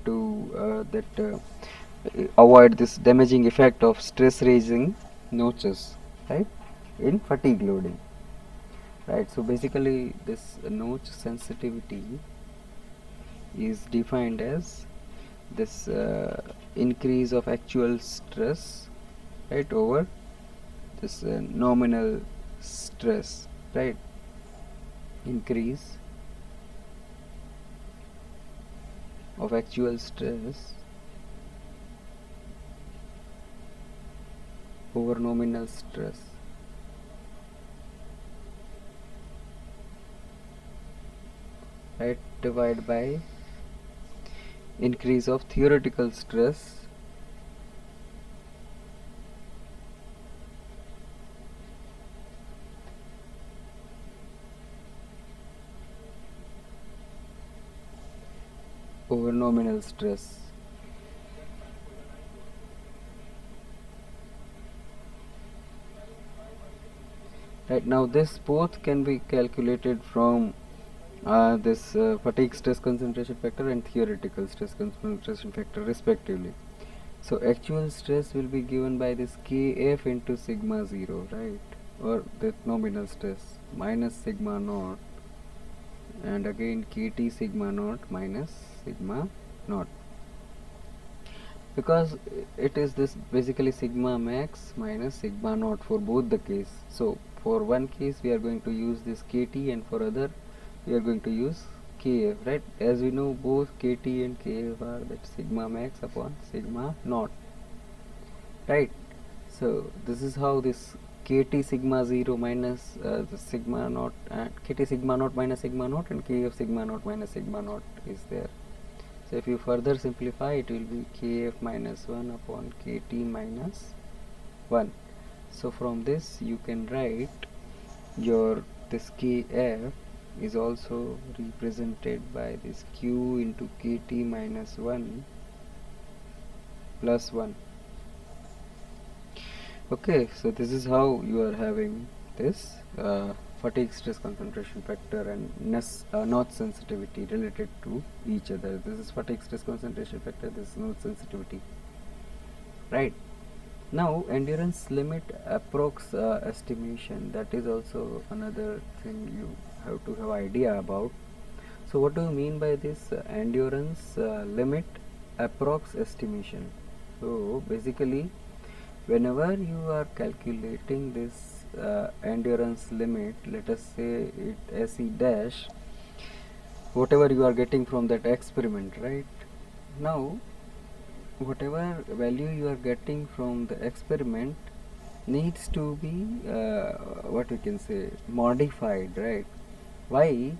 to avoid this damaging effect of stress raising notches, right, in fatigue loading, right? So basically this notch sensitivity is defined as this increase of actual stress, right, over this nominal stress, right? Increase of actual stress over nominal stress, right, divided by increase of theoretical stress over nominal stress. Right, now this both can be calculated from this fatigue stress concentration factor and theoretical stress concentration factor respectively. So actual stress will be given by this Kf into sigma 0, right, or the nominal stress minus sigma naught, and again Kt sigma naught minus sigma naught, because it is this basically sigma max minus sigma naught for both the case. So for one case we are going to use this Kt, and for other we are going to use Kf, right? As we know, both Kt and Kf are that sigma max upon sigma naught, right? So this is how this Kt sigma 0 minus the sigma naught, and Kt sigma naught minus sigma naught, and Kf sigma naught minus sigma naught is there. So if you further simplify, it will be Kf minus 1 upon Kt minus 1. So from this you can write your this Kf is also represented by this Q into Kt minus 1 plus 1. Okay, so this is how you are having this fatigue stress concentration factor and notch sensitivity related to each other. This is fatigue stress concentration factor, this is notch sensitivity, right? Now endurance limit approx estimation, that is also another thing you have to have idea about. So what do you mean by this endurance limit approx estimation? So basically whenever you are calculating this endurance limit, let us say it SE dash, whatever you are getting from that experiment, right? Now whatever value you are getting from the experiment needs to be what we can say modified, right? Why?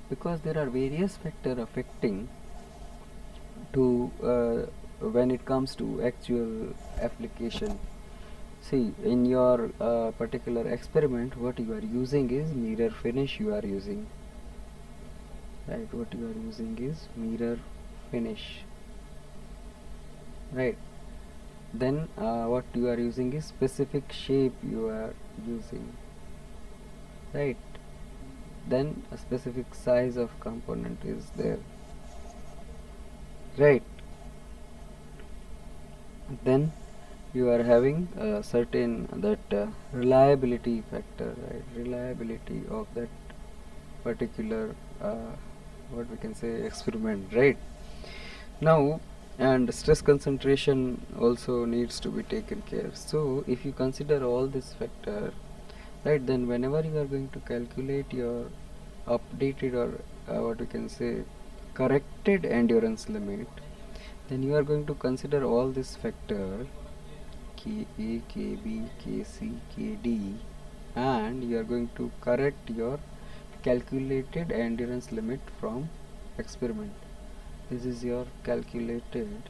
Because there are various factors affecting to when it comes to actual application. See, in your particular experiment, what you are using is mirror finish you are using, right? What you are using is mirror finish, right? Then what you are using is specific shape you are using, right? Then a specific size of component is there, right? Then you are having a certain that reliability factor, right? Reliability of that particular what we can say experiment, right? Now and stress concentration also needs to be taken care. So if you consider all this factor, right, then whenever you are going to calculate your updated or what we can say corrected endurance limit, then you are going to consider all this factor Ka, Kb, Kc, Kd, and you are going to correct your calculated endurance limit from experiment. This is your calculated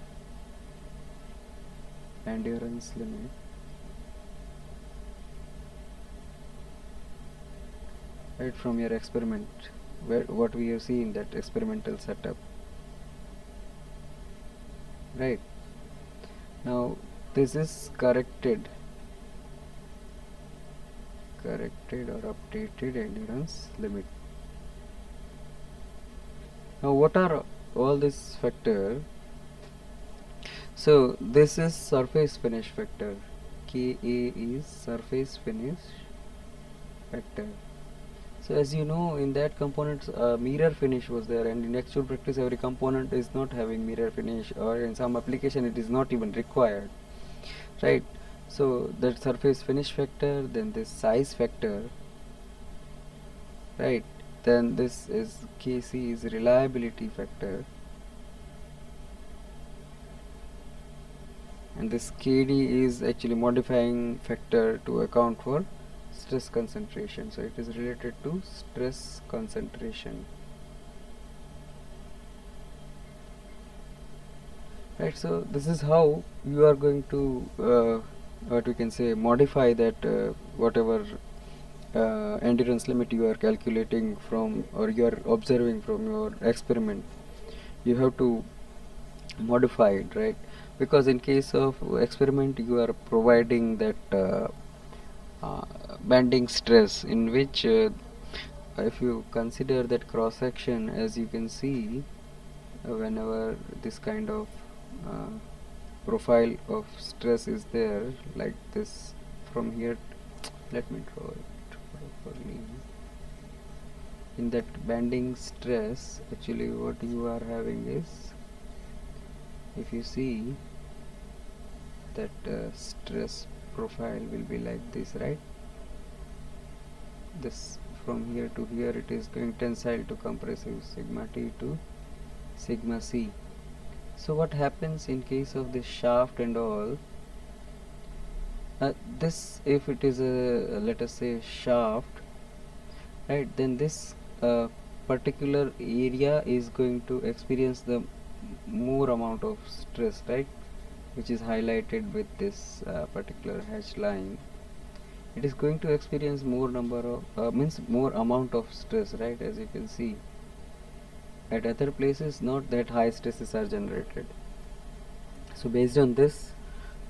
endurance limit, right, from your experiment, where what we have seen in that experimental setup, right? Now this is corrected or updated endurance limit. Now what are all these factor? So this is surface finish factor. Ka is surface finish factor. So as you know, in that component mirror finish was there, and in actual practice every component is not having mirror finish, or in some application it is not even required, right? So that surface finish factor, then this size factor, right? Then this is Kc is reliability factor, and this Kd is actually modifying factor to account for stress concentration. So it is related to stress concentration, right? So this is how you are going to what we can say modify that whatever endurance limit you are calculating from or you are observing from your experiment, you have to modify it, right? Because in case of experiment you are providing that bending stress, in which if you consider that cross section, as you can see, whenever this kind of profile of stress is there like this, from here, let me draw it properly. In that bending stress, actually what you are having is, if you see that stress profile will be like this, right? This from here to here it is going tensile to compressive, sigma T to sigma C. So what happens in case of this shaft and all, this, if it is a, let us say, shaft, right, then this particular area is going to experience the more amount of stress, right, which is highlighted with this particular hatch line. It is going to experience more number of means more amount of stress, right? As you can see, at other places not that high stresses are generated. So based on this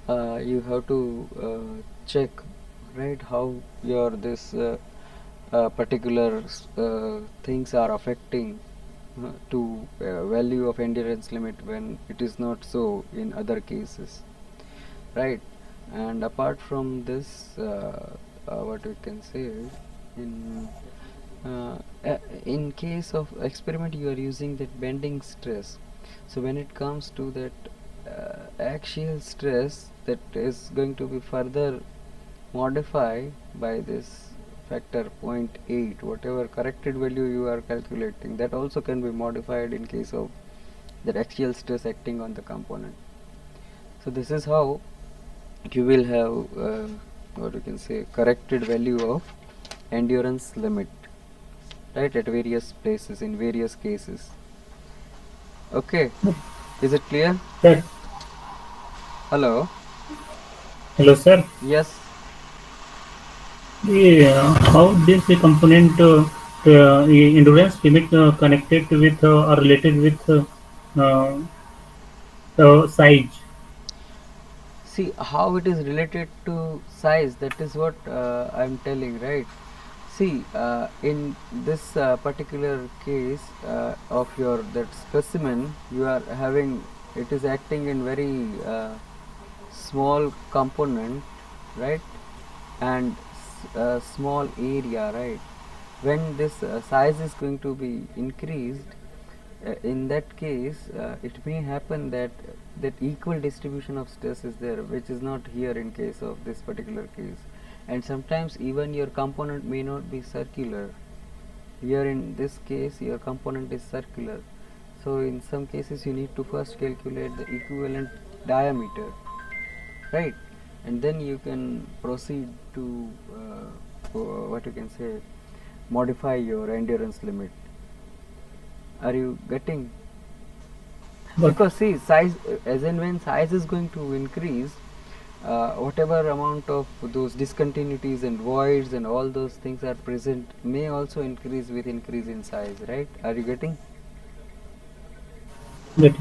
you have to check, right, how your this particular things are affecting to value of endurance limit when it is not so in other cases, right? And apart from this, what we can say, in in case of experiment you are using that bending stress, so when it comes to that axial stress, that is going to be further modified by this factor 0.8, whatever corrected value you are calculating, that also can be modified in case of that axial stress acting on the component. So this is how you will have what you can say, corrected value of endurance limit, right, at various places in various cases. Okay, is it clear? Sir, Hello? hello, sir. Yes. How this component endurance limit connected with or related with uh, size? See how it is related to size, that is what I'm telling, right? See, in this particular case of your that specimen, you are having, it is acting in very small component, right, and small area, right? When this size is going to be increased, in that case it may happen that that equal distribution of stress is there, which is not here in case of this particular case. And sometimes even your component may not be circular. Here in this case your component is circular, so in some cases you need to first calculate the equivalent diameter, right, and then you can proceed to what you can say, modify your endurance limit. Are you getting? But Because see, size, as and when size is going to increase, whatever amount of those discontinuities and voids and all those things are present may also increase with increase in size, right? Are you getting? that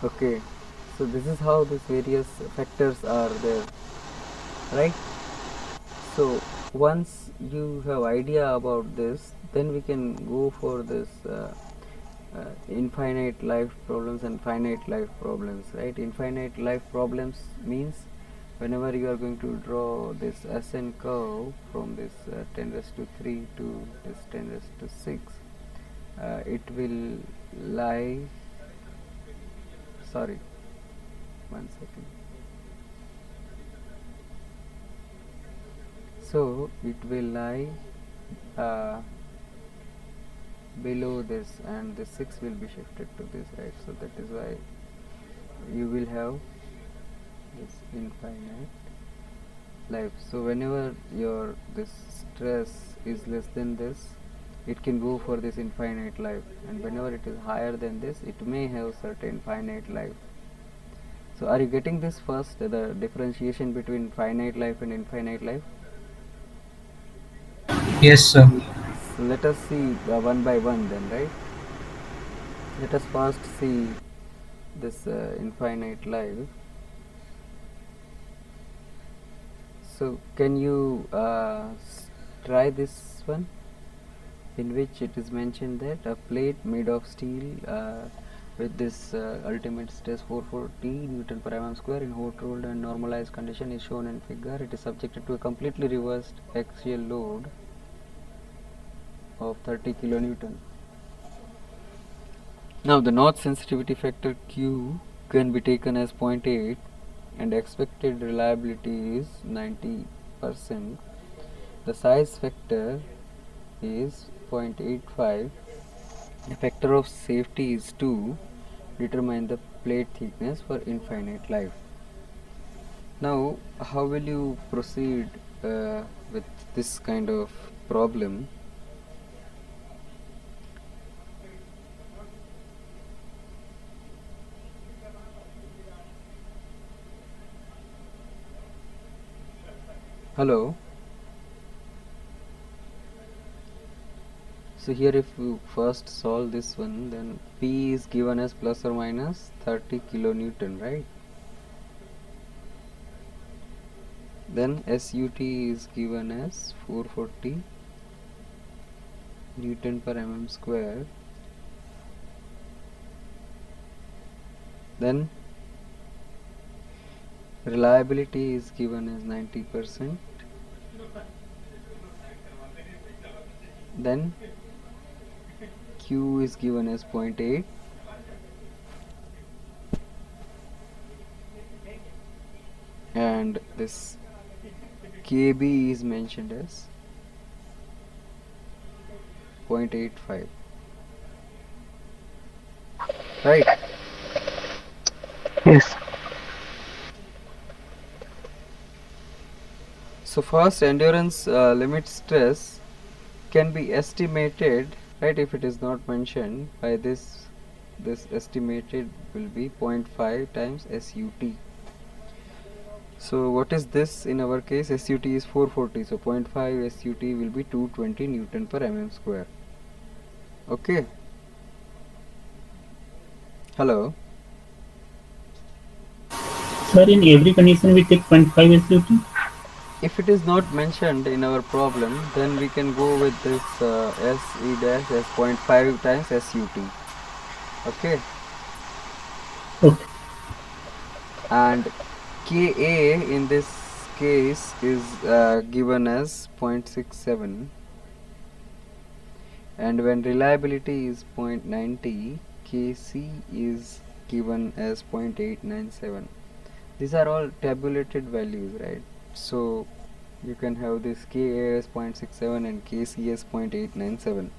Okay, so this is how these various factors are there, right? So once you have idea about this, then we can go for this infinite life problems and finite life problems, right? Infinite life problems means whenever you are going to draw this ascent curve from this 10 raised to 3 to this 10 raised to 6, it will lie, sorry, 1 second. So it will lie uh, below this, and the 6 will be shifted to this, right? So that is why you will have this infinite life. So whenever your this stress is less than this, it can go for this infinite life, and whenever it is higher than this, it may have certain finite life. So are you getting this first, the differentiation between finite life and infinite life? Yes, sir. So let us see one by one then, right? Let us first see this infinite life. So can you try this one, in which it is mentioned that a plate made of steel with this ultimate stress 440 Newton per mm square in hot rolled and normalized condition is shown in figure. It is subjected to a completely reversed axial load of 30 kilonewton. Now the notch sensitivity factor Q can be taken as 0.8 and expected reliability is 90%. The size factor is 0.85. The factor of safety is 2. Determine the plate thickness for infinite life. Now how will you proceed with this kind of problem? Hello. So here if you first solve this one, then P is given as plus or minus 30 kilonewton, right? Then SUT is given as 440 Newton per mm square, then reliability is given as 90%, then Q is given as 0.8, and this KB is mentioned as 0.85, right? Yes. So first, endurance limit stress can be estimated, right? If it is not mentioned by this estimated will be 0.5 times SUT. So what is this in our case? SUT is 440, so 0.5 SUT will be 220 Newton per mm square. Okay. Hello. Sir, in every condition we take 0.5 SUT. If it is not mentioned in our problem, then we can go with this SE dash as 0.5 times SUT. Okay. Okay. And Ka in this case is given as 0.67, and when reliability is 0.90, Kc is given as 0.897. These are all tabulated values, right? So you can have this Ka as 0.67 and Kc as 0.897.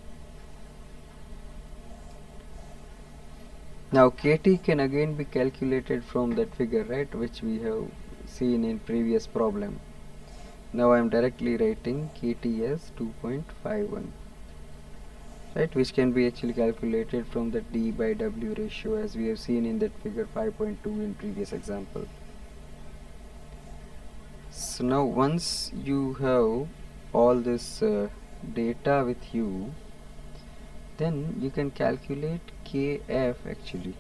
Now Kt can again be calculated from that figure, right, which we have seen in previous problem. Now I am directly writing Kt as 2.51, right, which can be actually calculated from the D by W ratio, as we have seen in that figure 5.2 in previous example. So now once you have all this data with you, then you can calculate Kf actually,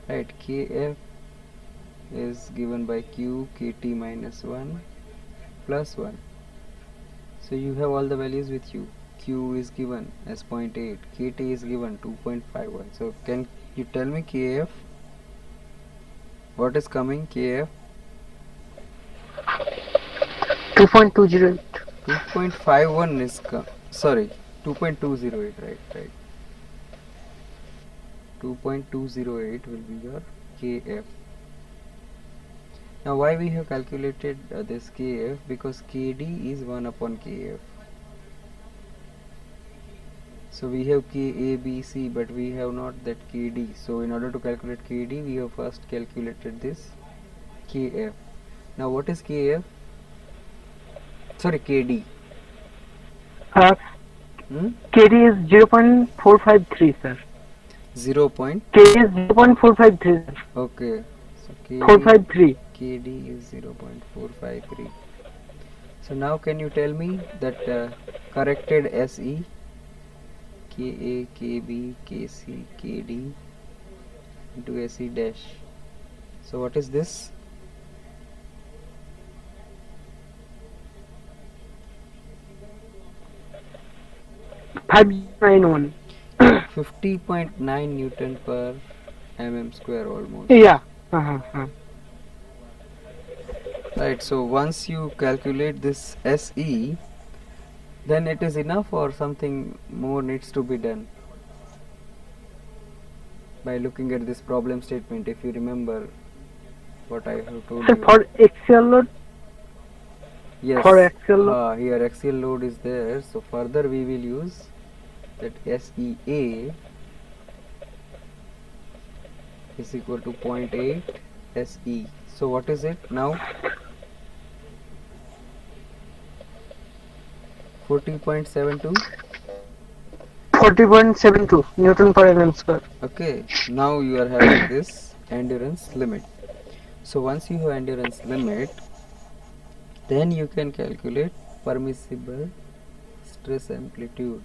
right? Kf is given by Q Kt minus 1 plus 1. So you have all the values with you. Q is given as 0.8, Kt is given 2.51. So can you tell me Kf? What is coming Kf? 2.208. 2.51 is sorry, 2.208, right. 2.208 will be your Kf. Now why we have calculated this Kf? Because Kd is 1 upon Kf. So we have Ka, B, C, but we have not that Kd. So in order to calculate Kd, we have first calculated this Kf. Now what is Kf? Sorry, Kd. Kd is 0.453, sir. 0. Kd is 0.453, sir. Okay. So Kd, 453. Kd is 0.453. So now can you tell me that corrected SE? Ka, Kb, Kc, Kd into Se dash. So what is this? Five nine one. 50.9 Newton per mm square almost. Yeah. Right, so once you calculate this SE, then it is enough or something more needs to be done? By looking at this problem statement, if you remember what I have told So you. for axial load. Yes. For axial load. Here axial load is there. So further we will use that SEA is equal to 0.8 SE. So what is it now? 40.72. 40.72 Newton per mm square. Okay, now you are having this endurance limit. So once you have endurance limit, then you can calculate permissible stress amplitude.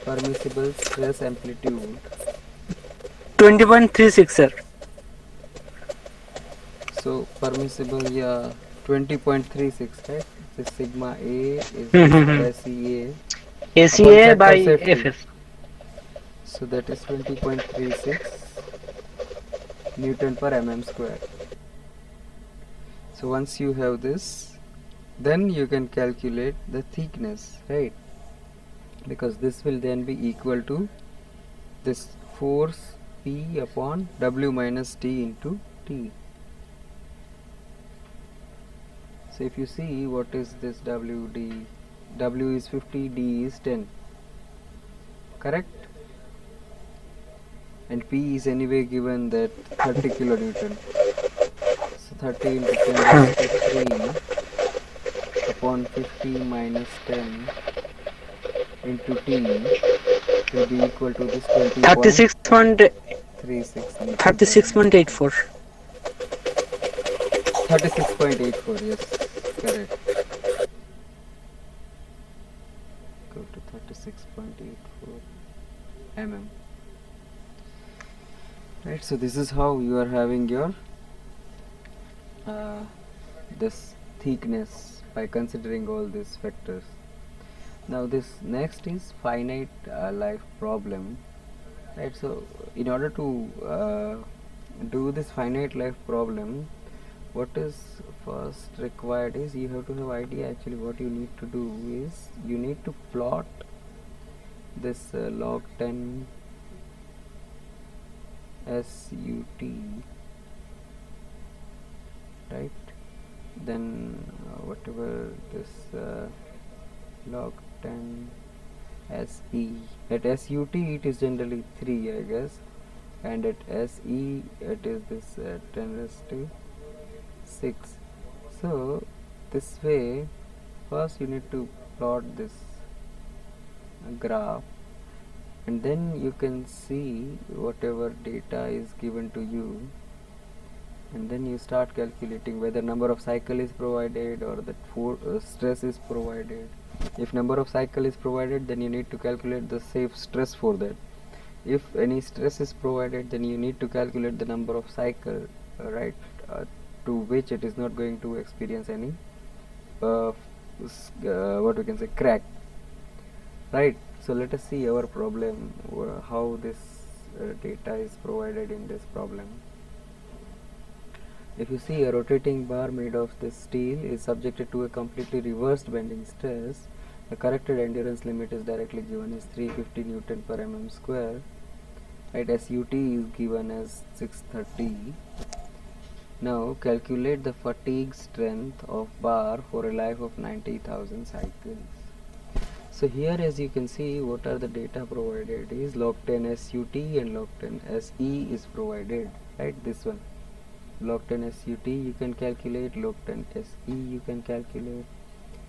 Permissible stress amplitude. 20.36, sir. So permissible, yeah, 20.36, right? This sigma A is Mhm. this SEA upon ACA factor by safety. FS. So that is 20.36 Newton per mm square. So once you have this, then you can calculate the thickness, right? Because this will then be equal to this force P upon W minus T into T. So if you see what is this WD, W is 50, D is 10, correct? And P is anyway given that 30 kilonewton. So 30 into 10 raised to 3 upon 50 minus 10 into T will be equal to this 20.36 Newton per mm square. 36.84. 36.84, yes, correct. Go to 36.84 mm. Right, so this is how you are having your this thickness by considering all these factors. Now this next is finite life problem, right? So in order to do this finite life problem, what is first required is you have to have idea. Actually what you need to do is you need to plot this log 10 SUT, right? Then whatever this log 10 SE, at SUT it is generally 3, I guess, and at SE it is this 10 raised to 6. So this way first you need to plot this graph, and then you can see whatever data is given to you, and then you start calculating whether number of cycle is provided or that stress is provided. If number of cycle is provided, then you need to calculate the safe stress for that. If any stress is provided, then you need to calculate the number of cycle, right, to which it is not going to experience any what we can say crack, right? So let us see our problem, how this data is provided in this problem. If you see, a rotating bar made of this steel is subjected to a completely reversed bending stress. The corrected endurance limit is directly given as 350 Newton per mm square. Right, SUT is given as 630. Now calculate the fatigue strength of bar for a life of 90,000 cycles. So here, as you can see, what are the data provided is log 10 SUT and log 10 SE is provided, right? This one, log 10 SUT you can calculate, log 10 SE you can calculate,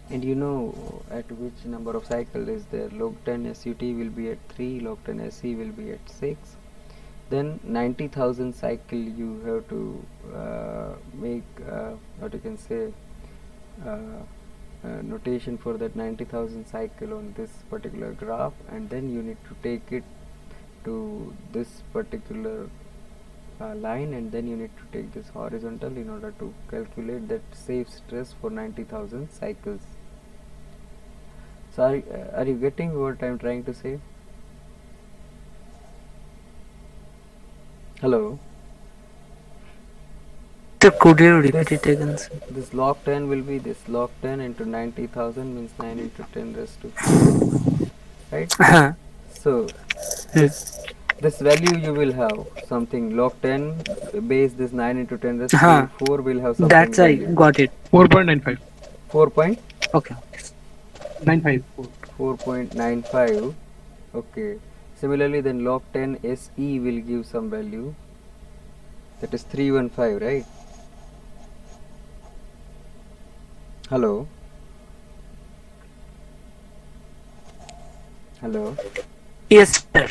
and you know at which number of cycle is there. Log 10 SUT will be at 3, log 10 SE will be at 6. Then 90,000 cycle you have to make what you can say notation for that 90,000 cycle on this particular graph, and then you need to take it to this particular line, and then you need to take this horizontal in order to calculate that safe stress for 90,000 cycles. So are you getting what I am trying to say? Hello? So could you repeat it again, sir? This log 10 will be this log 10 into 90,000 means 9 into 10 raised to 4, right? So this value you will have something log 10 base this 9 into 10 raised to 4 will have something That's I value. got it. 4.95. 4.95. Okay. 4.95. Okay. Similarly, then log 10 SE will give some value, that is 315, right? Hello? Hello? Yes, sir.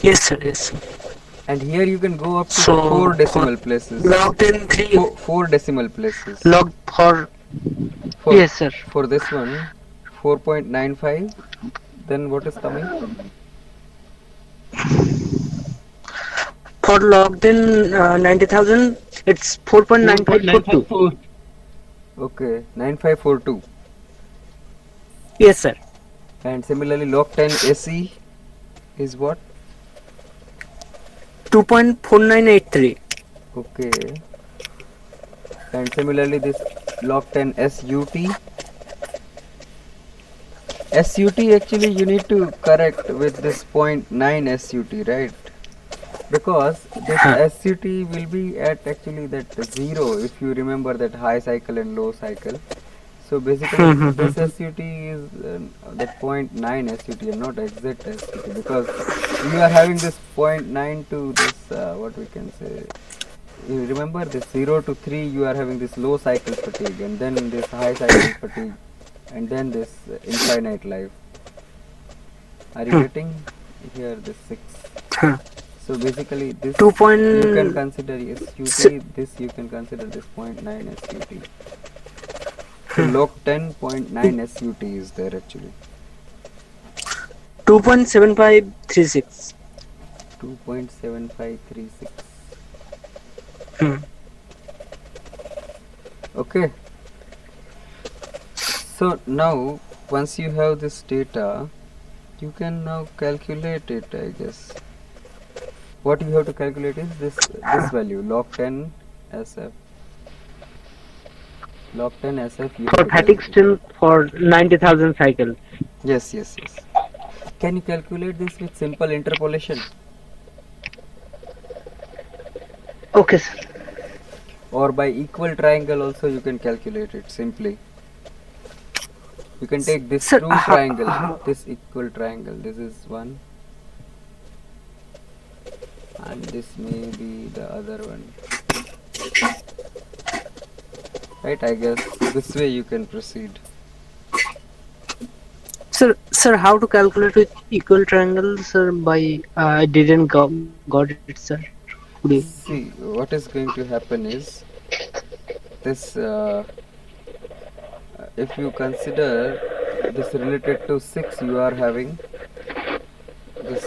Yes, sir. Yes, sir. And here you can go up to So, 4 decimal places. Log 10 3. 4 decimal places. Log for. Yes, sir. For this one, 4.95. Then what is coming? For logged in 90,000, it's 4.9542. Okay, 9542. Yes, sir. And similarly log 10 SE is what? 2.4983. Okay. And similarly this log 10 SUT. SUT actually you need to correct with this 0.9 SUT, right? Because this SUT will be at actually that 0 if you remember that high cycle and low cycle. So basically this SUT is that 0.9 SUT and not exact SUT, because you are having this 0.9 to this what we can say, you remember this 0 to 3 you are having this low cycle fatigue, and then this high cycle fatigue, and then this infinite life. Are you getting here this 6? So basically this 2. you can consider SUT, this you can consider this 0.9 SUT. So log 10.9 SUT is there actually. 2.7536. 2.7536. Hmm. Okay. So now once you have this data, you can now calculate it, I guess. What you have to calculate is this value, log 10 SF. Log 10 SF you have For to fatigue calculate. strength for 90,000 cycles. Yes. Can you calculate this with simple interpolation? Okay, sir. Or by equal triangle also you can calculate it simply. You can take this Sir, true triangle, this equal triangle, this is one, and this may be the other one. Right, I guess this way you can proceed. Sir, how to calculate with equal triangle, sir? By I didn't got it, sir. Could you? See, what is going to happen is this if you consider this related to 6, you are having this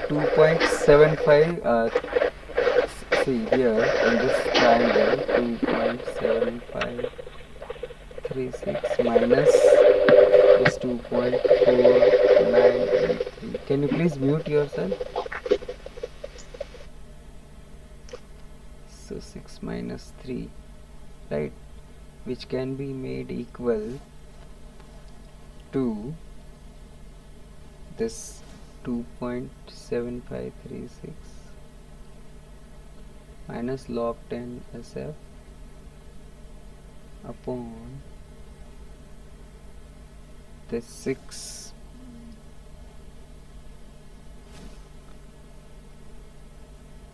2.75 see here in this triangle 2.7536 minus this 2.4983. Can you please mute yourself? So 6 minus 3, right, which can be made equal to this 2.7536 minus log 10 SF upon this 6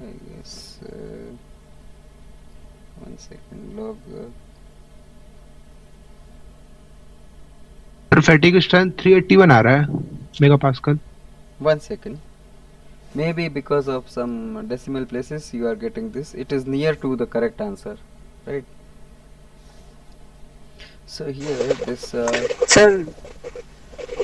I guess 1 second log fatigue strength 381 आ रहा है megapascal. 1 second. Maybe because of some decimal places you are getting this. It is near to the correct answer, right? So here this Sir,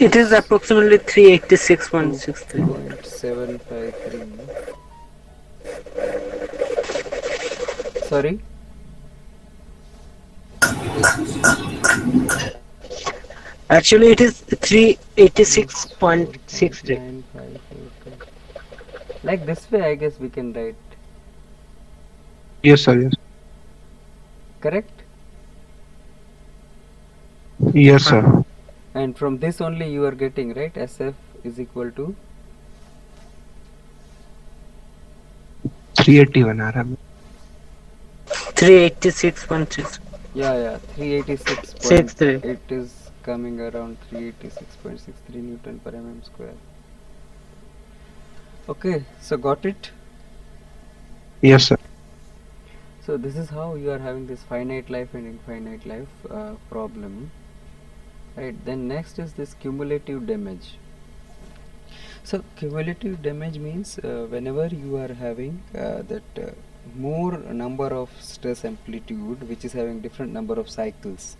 it is approximately 386.63. 2.753. Sorry? Actually, it is 386.63. 9542. Like this way, I guess we can write. Yes, sir. Yes. Correct? Yes, sir. And from this only you are getting, right? SF is equal to 381 आ रहा है. 386.6. yeah 386. 63. It is coming around 386.63 Newton per mm square. Okay, so got it? Yes, sir. So this is how you are having this finite life and infinite life problem, right? Then next is this cumulative damage. So cumulative damage means whenever you are having that more number of stress amplitude which is having different number of cycles,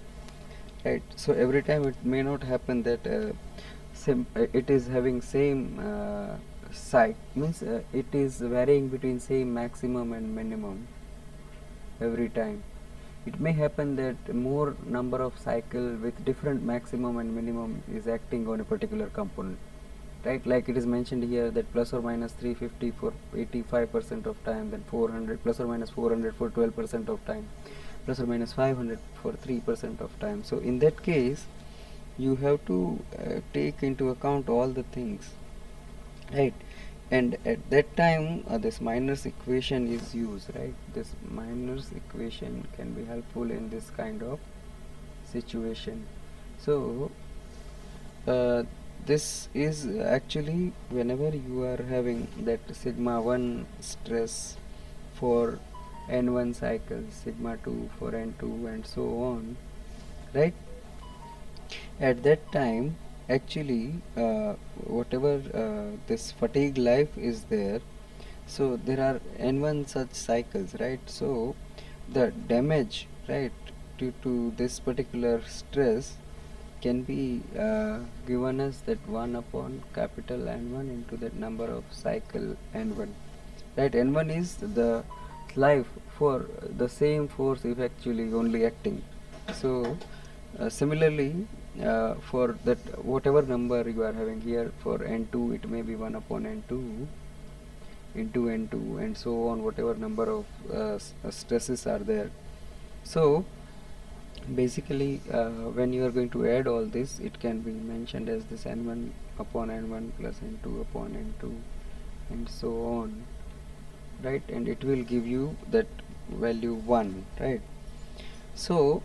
right? So every time it may not happen that it is having same means it is varying between same maximum and minimum every time. it may happen that more number of cycle with different maximum and minimum is acting on a particular component, right? Like it is mentioned here that plus or minus 350 for 85% of time, then 400 plus or minus 400 for 12% of time, plus or minus 500 for 3% of time. So in that case you have to take into account all the things, right? And at that time this Miner's equation is used, right? This Miner's equation can be helpful in this kind of situation. So this is actually whenever you are having that sigma 1 stress for n1 cycles, sigma 2 for n2 and so on, right? At that time actually whatever this fatigue life is there, so there are n1 such cycles, right? So the damage, right, due to this particular stress can be given as that 1 upon capital N1 into that number of cycle N1, right? N1 is the life for the same force if actually only acting. So similarly for that whatever number you are having here for N2, it may be 1 upon N2 into N2 and so on, whatever number of stresses are there. So basically when you are going to add all this, it can be mentioned as this n1 upon n1 plus n2 upon n2 and so on, right? And it will give you that value 1, right? So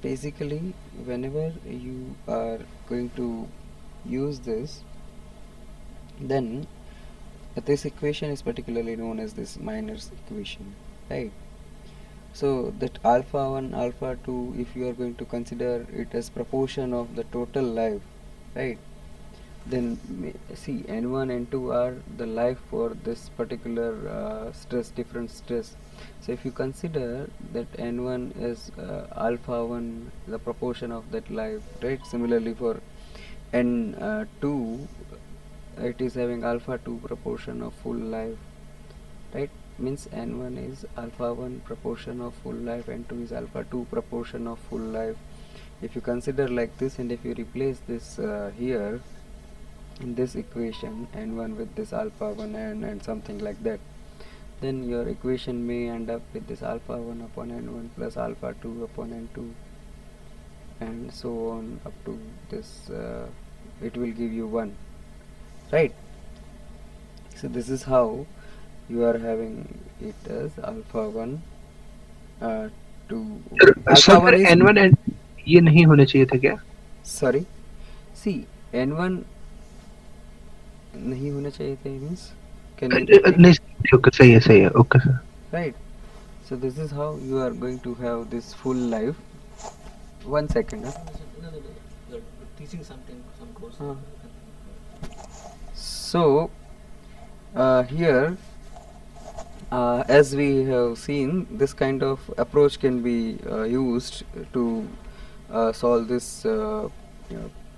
basically whenever you are going to use this, then this equation is particularly known as this Miner's equation, right? So that alpha 1 alpha 2, if you are going to consider it as proportion of the total life, right, then see n1 n2 are the life for this particular stress, different stress. So if you consider that n1 is alpha 1 the proportion of that life, right? Similarly for n2 it is having alpha 2 proportion of full life, right? Means n1 is alpha 1 proportion of full life, n2 is alpha 2 proportion of full life. If you consider like this and if you replace this here in this equation, n1 with this alpha 1 and something like that, then your equation may end up with this alpha 1 upon n1 plus alpha 2 upon n2 and so on up to this it will give you 1, right? So this is how you are having it as alpha 1 to sir alpha 1 फिर is N1 ये नहीं होने चाहिए था क्या? sorry, see n1 नहीं होना चाहिए था means can you repeat? नहीं ओके सही है okay sir. Right, so this is how you are going to have this full life. 1 second You're teaching something, some course. So here as we have seen, this kind of approach can be used to solve this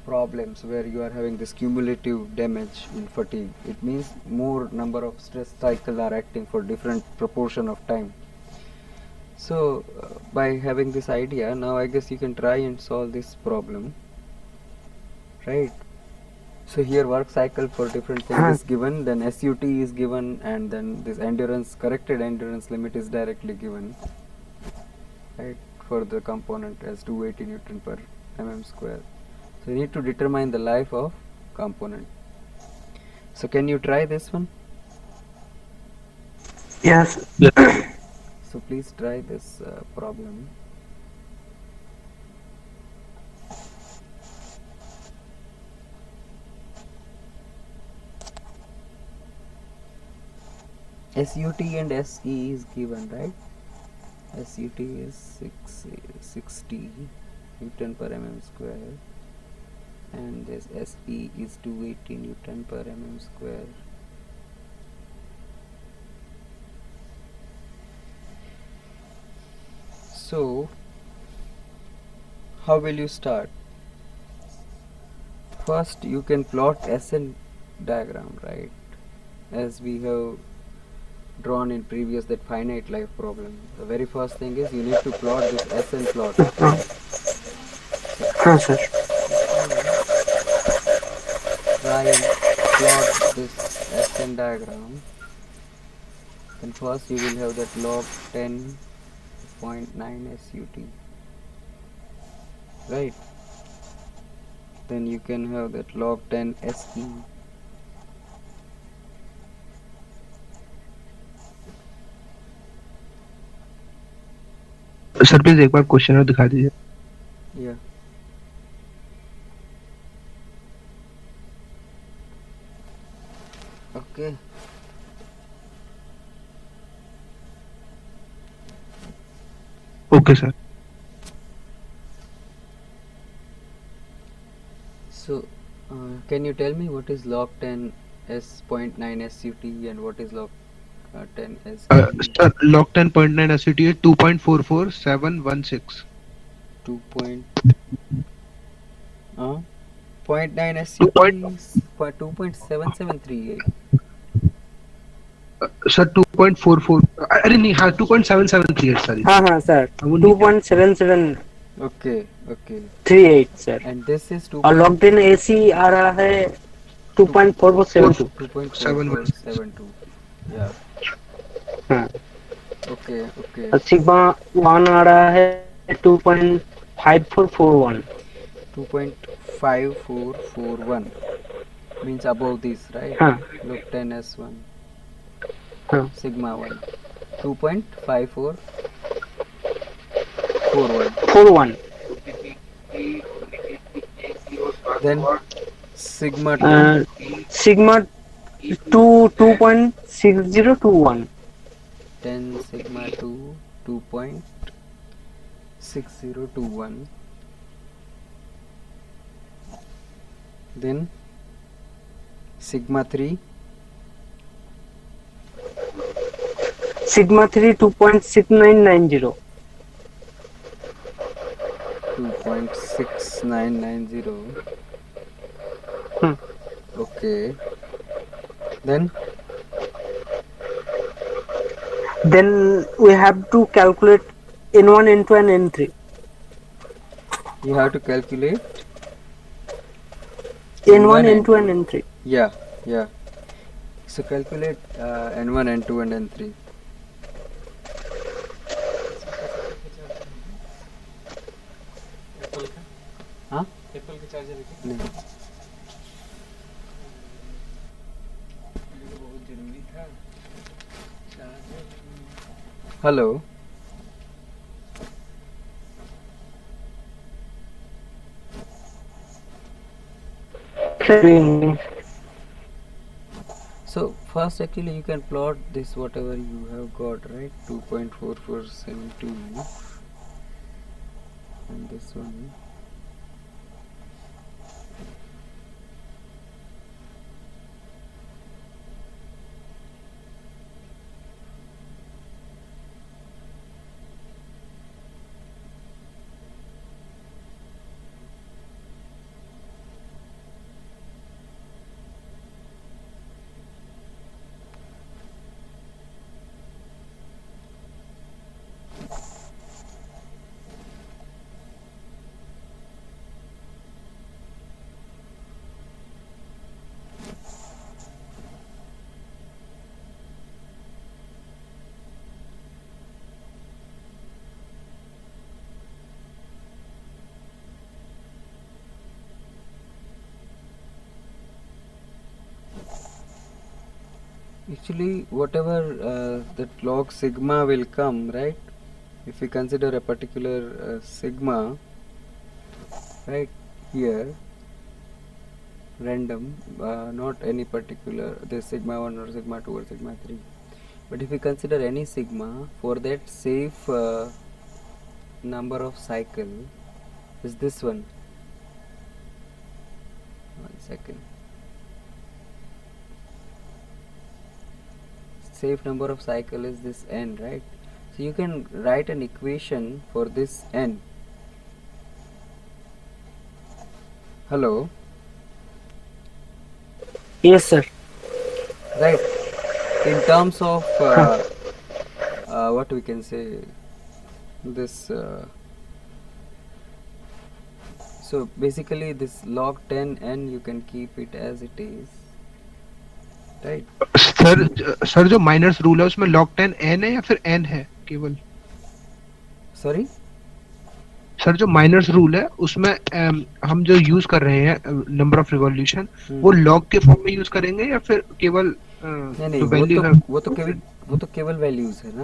problems where you are having this cumulative damage in fatigue. It means more number of stress cycles are acting for different proportion of time. So by having this idea, now I guess you can try and solve this problem, right? So here work cycle for different things is given, then SUT is given, and then this endurance, corrected endurance limit is directly given, right, for the component as 280 Newton per mm square. So you need to determine the life of component. So can you try this one? Yes. So please try this problem. SUT and SE is given, right? SUT is 60 Newton per mm square and this SE is 280 Newton per mm square. So how will you start? First you can plot SN diagram, right, as we have drawn in previous that finite life problem. The very first thing is you need to plot this SN plot. Sir. Try and plot this SN diagram. Then first you will have that log 10.9 SUT, right? Then you can have that log 10 SE. Sir please एक बार question और दिखा दीजिए. Yeah. Okay. Okay sir. So, can you tell me what is log 10 S.9 SUT and what is log 10 SE? Sir log 10.9 SUT है 2.44716. 2 point, 0.9 SUT is 2.7738. Sir 2.44. अरे नहीं, हाँ 2.7738 sorry. हाँ sir 2.7738 Okay, okay. Sir. And this is 2. और log 10 AC आ रहा है 2.4472. 2.4472. Yeah. हाँ. Okay, okay. और सिग्मा 1 आ रहा है 2.5441. 2.5441 means above this, right? हाँ. Look 10s1. हाँ. Sigma 1 2.5441. 41. Then sigma 2. Sigma 2.6021. 10 sigma 2 2.6021. Then sigma 3. Sigma 3 2.6990. 2.6990. Hmm. Okay. Then we have to calculate N1, N2 and N3. you have to calculate N1, N2 and N3. Yeah. So calculate N1, N2 and N3. हाँ? Apple के charger है क्या? नहीं. बहुत जरूरी था charger. Hello. So first actually you can plot this whatever you have got, right? 2.4472 and this one. Actually whatever that log sigma will come, right? If we consider a particular sigma right here, random, not any particular this sigma 1 or sigma 2 or sigma 3, but if we consider any sigma, for that safe number of cycle is this one. 1 second. Safe number of cycle is this n, right? So you can write an equation for this n. Hello. Yes sir. Right. in terms of what we can say, this so basically this log 10 n you can keep it as it is, right? Sir जो miners rule है उसमें log 10 n है या फिर n है केवल? Sorry. Sir जो miners rule है उसमें हम जो यूज कर रहे हैं नंबर ऑफ रिवॉल्यूशन वो लॉग के फॉर्म में यूज करेंगे या फिर केवल नहीं जो वैल्यू है वो तो केवल वैल्यूज है ना,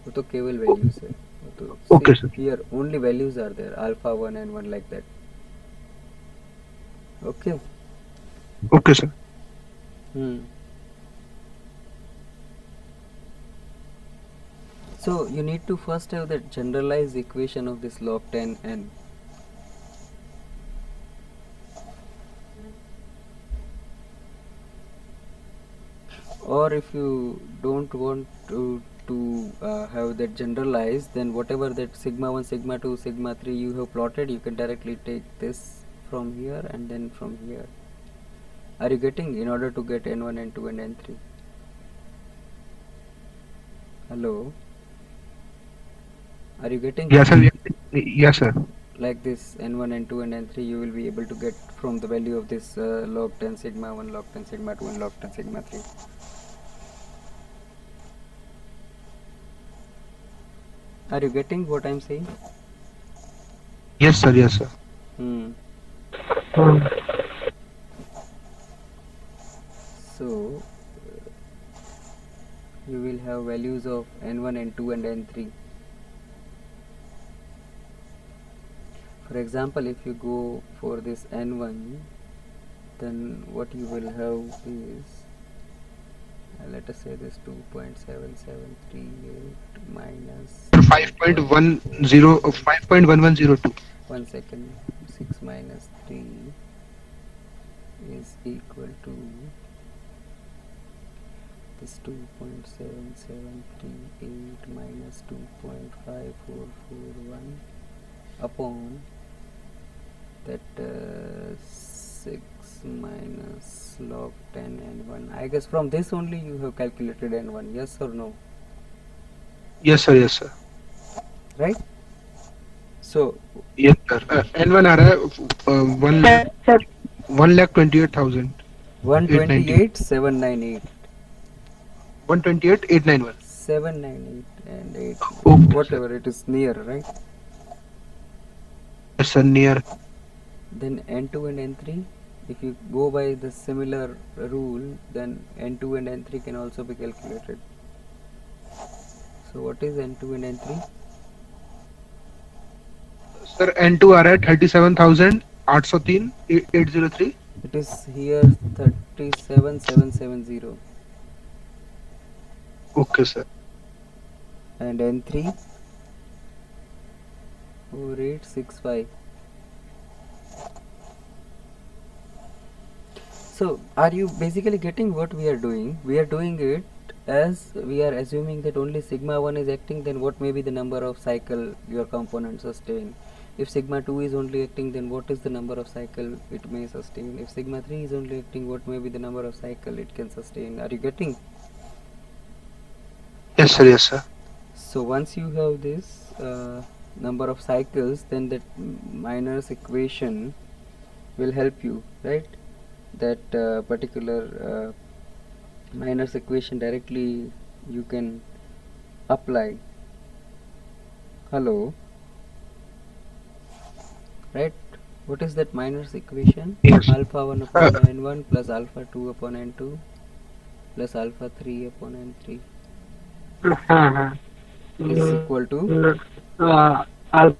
वो तो केवल वैल्यूज है, वो तो Okay, sir. Here only values are there, alpha 1 and 1 like that. Okay. Okay sir. So you need to first have that generalized equation of this log 10 n. Or if you don't want to have that generalized, then whatever that sigma 1, sigma 2, sigma 3 you have plotted, you can directly take this from here and then from here. Are you getting? In order to get n1, n2 and n3. Hello? Are you getting? Yes sir. Yes sir. Like this n1, n2 and n3 you will be able to get from the value of this log 10 sigma 1, log 10 sigma 2 and log 10 sigma 3. Are you getting what I am saying? Yes sir. Yes sir. So you will have values of n1, n2 and n3. For example, if you go for this n1, then what you will have is let us say this 2.7738 minus 5.102. 1 second, 6 minus 3 is equal to this 2.7738 minus 2.5441 upon that 6 minus log 10 n1. I guess from this only you have calculated n1, yes or no? Yes sir. Yes sir. Right? So Yes sir. N1 आ रहा है 1,28,000. 128,798. 128,891. 798 and 8, Okay, whatever it is near, right? Yes sir. Near. Then n2 and n3, if you go by the similar rule, then n2 and n3 can also be calculated. So what is n2 and n3? Sir N2 आ रहा है 37,803. It is here 37,770. Okay sir. And n3 4865. So are you basically getting what we are doing? We are doing it as we are assuming that only sigma 1 is acting, then what may be the number of cycle your component sustain. If sigma 2 is only acting, then what is the number of cycle it may sustain. If sigma 3 is only acting, what may be the number of cycle it can sustain. Are you getting? Yes sir. Yes sir. So once you have this number of cycles, then that Miner's equation will help you, right? That particular Miner's equation directly you can apply. Hello, right? What is that Miner's equation? Yes. Alpha 1 upon n1 plus alpha 2 upon n2 plus alpha 3 upon n3 is equal to Alpha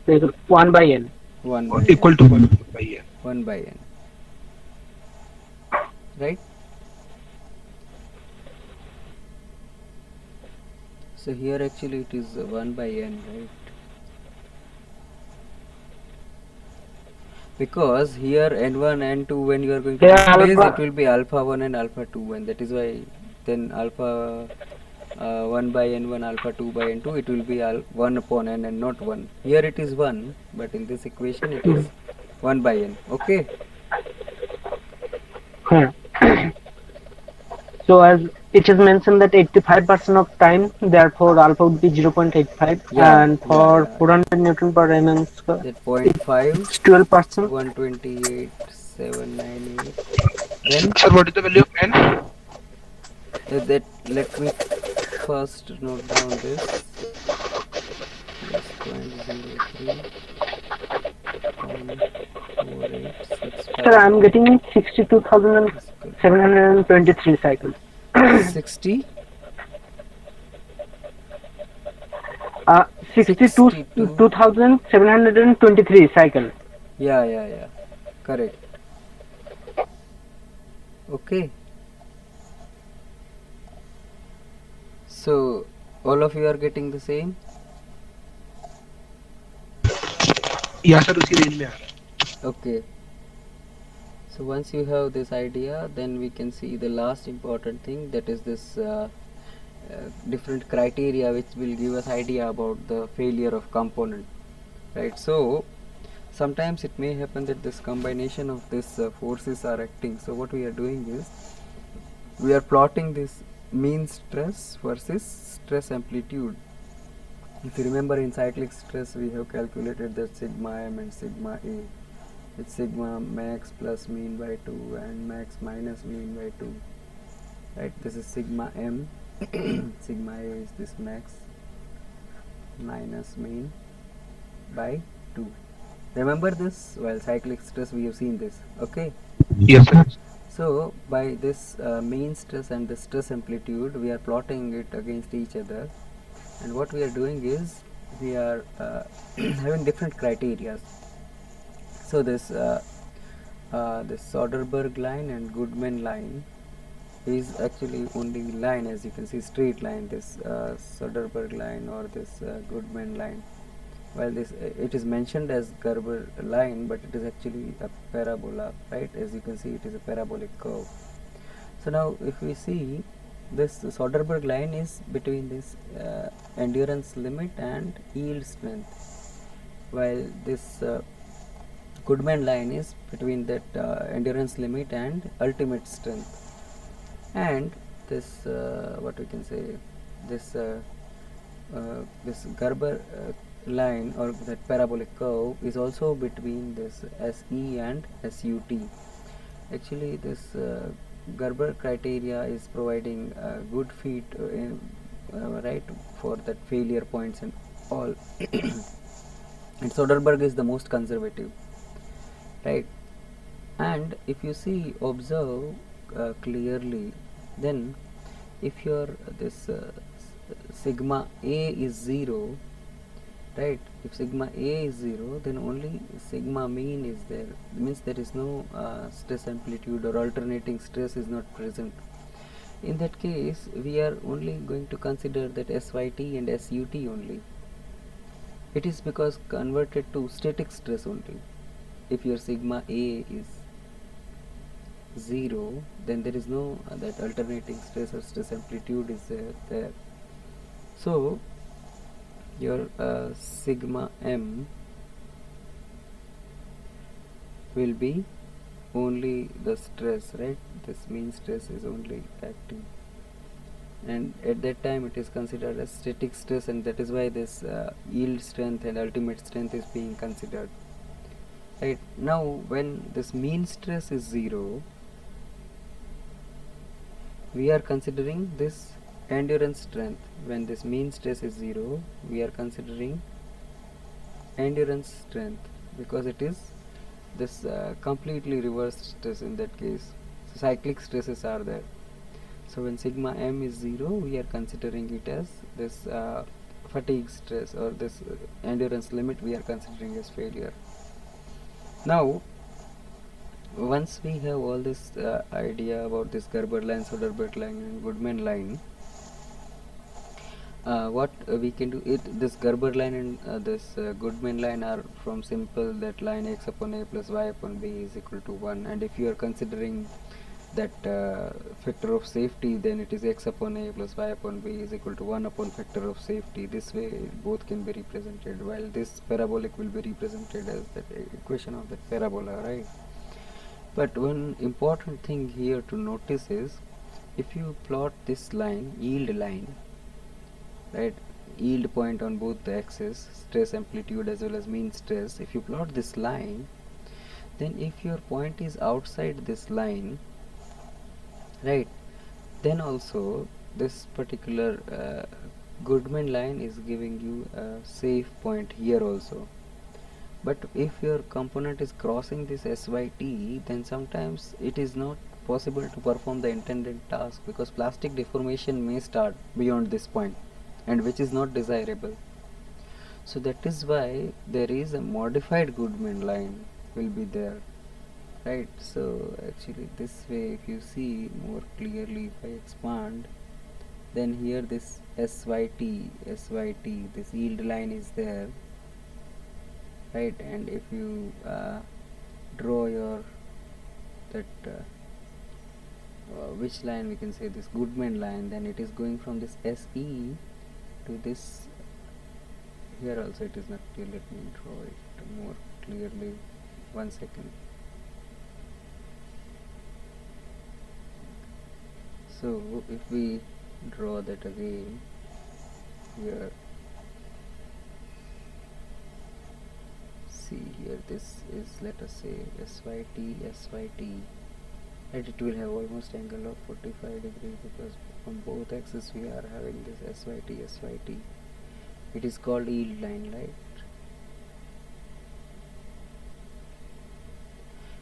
is 1 by n. 1 by Equal n. to 1 by n. 1 by n, right? So here actually it is 1 by n, right? Because here n1 n2 when you are going to replace, it will be alpha 1 and alpha 2, and that is why then alpha 1 by n1 alpha 2 by n2 it will be 1 upon n and not 1. Here it is 1, but in this equation it is 1 by n. Okay. So as it is mentioned that 85% of time, therefore alpha would be 0.85, Yeah, and yeah, for yeah. 400 Newton per mm square, That point 0.5, it's 12%. 128,798. Then Sir, what is the value of n? that let me first note down this 0.03 Sir, 0.4865 I'm getting 62,723 cycles. 60 Uh, 62. 62,723 cycles. Yeah, correct. Okay, so all of you are getting the same. Yeah, sir, उसी range में आ रहा है. Okay, so once you have this idea, then we can see the last important thing, that is this different criteria which will give us idea about the failure of component, right? So sometimes it may happen that this combination of these forces are acting. So what we are doing is we are plotting this mean stress versus stress amplitude. If you remember, in cyclic stress we have calculated that sigma m and sigma a. It's sigma max plus mean by 2 and max minus mean by 2, right? This is sigma m. Sigma a is this max minus mean by 2. Remember this? While cyclic stress we have seen this. Okay, Yes, sir. so by this mean stress and the stress amplitude, we are plotting it against each other, and what we are doing is we are having different criteria. So this Soderberg line and Goodman line is actually only line, as you can see, straight line, this Soderberg line or this Goodman line. While this it is mentioned as Gerber line, but it is actually a parabola, right? As you can see, it is a parabolic curve. So now if we see, this Soderberg line is between this endurance limit and yield strength, while this Goodman line is between that endurance limit and ultimate strength. And this what we can say, this this Gerber line or that parabolic curve is also between this SE and SUT. Actually this Gerber criteria is providing good fit right, for that failure points and all. And Soderberg is the most conservative, right? And if you see, observe clearly, then if your this sigma a is 0, right? If sigma a is 0, then only sigma mean is there. It means there is no stress amplitude or alternating stress is not present. In that case, we are only going to consider that SYT and SUT only. It is because converted to static stress only. If your sigma a is 0, then there is no that alternating stress or stress amplitude is there. So your sigma m will be only the stress, right? This mean stress is only acting, and at that time it is considered as static stress, and that is why this yield strength and ultimate strength is being considered, right? Now when this mean stress is 0, we are considering this endurance strength. When this mean stress is 0, we are considering endurance strength, because it is this completely reversed stress in that case. So cyclic stresses are there. So when sigma m is 0, we are considering it as this fatigue stress, or this endurance limit we are considering as failure. Now once we have all this idea about this Gerber line, Soderberg line and Goodman line, what we can do, this Gerber line and this Goodman line are from simple that line x upon a plus y upon b is equal to 1, and if you are considering that factor of safety, then it is x upon a plus y upon b is equal to 1 upon factor of safety. This way both can be represented, while this parabolic will be represented as that equation of that parabola, right? But one important thing here to notice is if you plot this line, yield line, right, yield point on both the axes, stress amplitude as well as mean stress, if you plot this line, then if your point is outside this line, right, then also this particular Goodman line is giving you a safe point here also. But if your component is crossing this SYT, then sometimes it is not possible to perform the intended task because plastic deformation may start beyond this point, and which is not desirable. So that is why there is a modified Goodman line will be there, right? So actually this way, if you see more clearly, if I expand, then here this SYT, this yield line is there, right? And if you draw your that which line, we can say this Goodman line, then it is going from this SE to this. Here also it is not clear. Let me draw it more clearly. 1 second. So if we draw that again here, see here, this is, let us say, SYT, and it will have almost angle of 45 degrees because from both axes we are having this SYT. It is called yield line, right?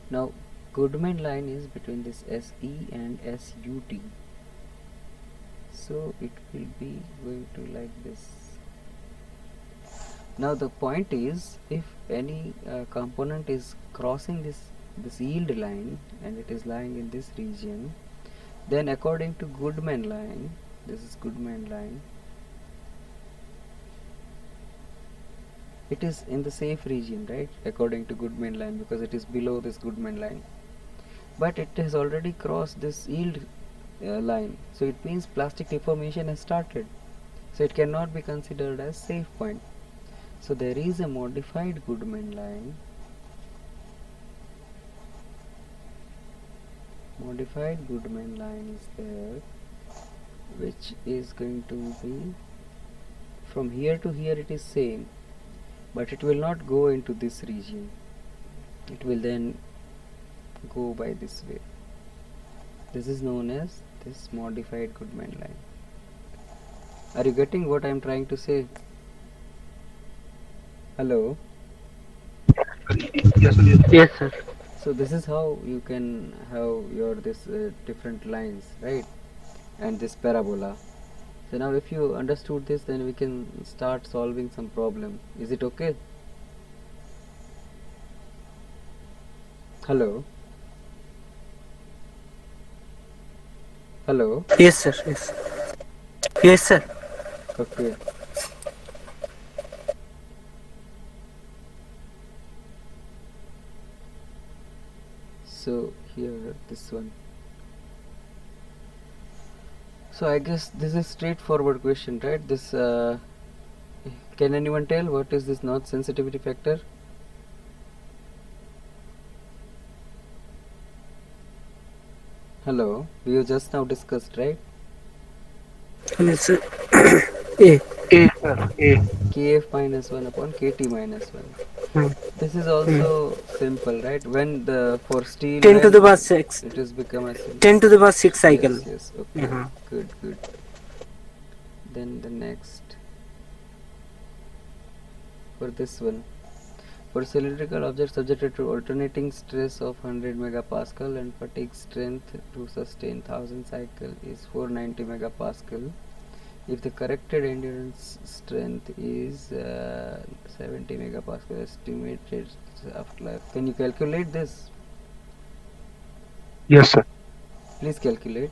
Now Goodman line is between this SE and SUT, so it will be going to like this. Now the point is, if any component is crossing this yield line and it is lying in this region, then according to Goodman line, this is Goodman line, it is in the safe region, right, according to Goodman line, because it is below this Goodman line, but it has already crossed this yield line, so it means plastic deformation has started, so it cannot be considered as safe point. So there is a modified Goodman line. Modified Goodman line is there, which is going to be from here to here it is same, but it will not go into this region. It will then go by this way. This is known as this modified Goodman line. Are you getting what I am trying to say? Hello? Yes, sir. So this is how you can have your this different lines, right, and this parabola. So now if you understood this, then we can start solving some problem. Is it okay? Hello? Hello? Yes, sir. Yes. Yes, sir. Okay. So here, this one. So I guess this is straightforward question, right? This can anyone tell what is this notch sensitivity factor? Hello, we have just now discussed, right? Yes, sir. A. A, sir. A. Kf minus 1 upon Kt minus 1. Hmm. This is also simple, right? When the for steel 10 to when the power 6. it has become a 10 to the power 6 cycle. Yes, yes, okay, Uh-huh. good. Then the next, for this one, for cylindrical object subjected to alternating stress of 100 megapascal and fatigue strength to sustain 1000 cycle is 490 megapascal. If the corrected endurance strength is 70 megapascal, estimated afterlife. Can you calculate this? Yes, sir. Please calculate.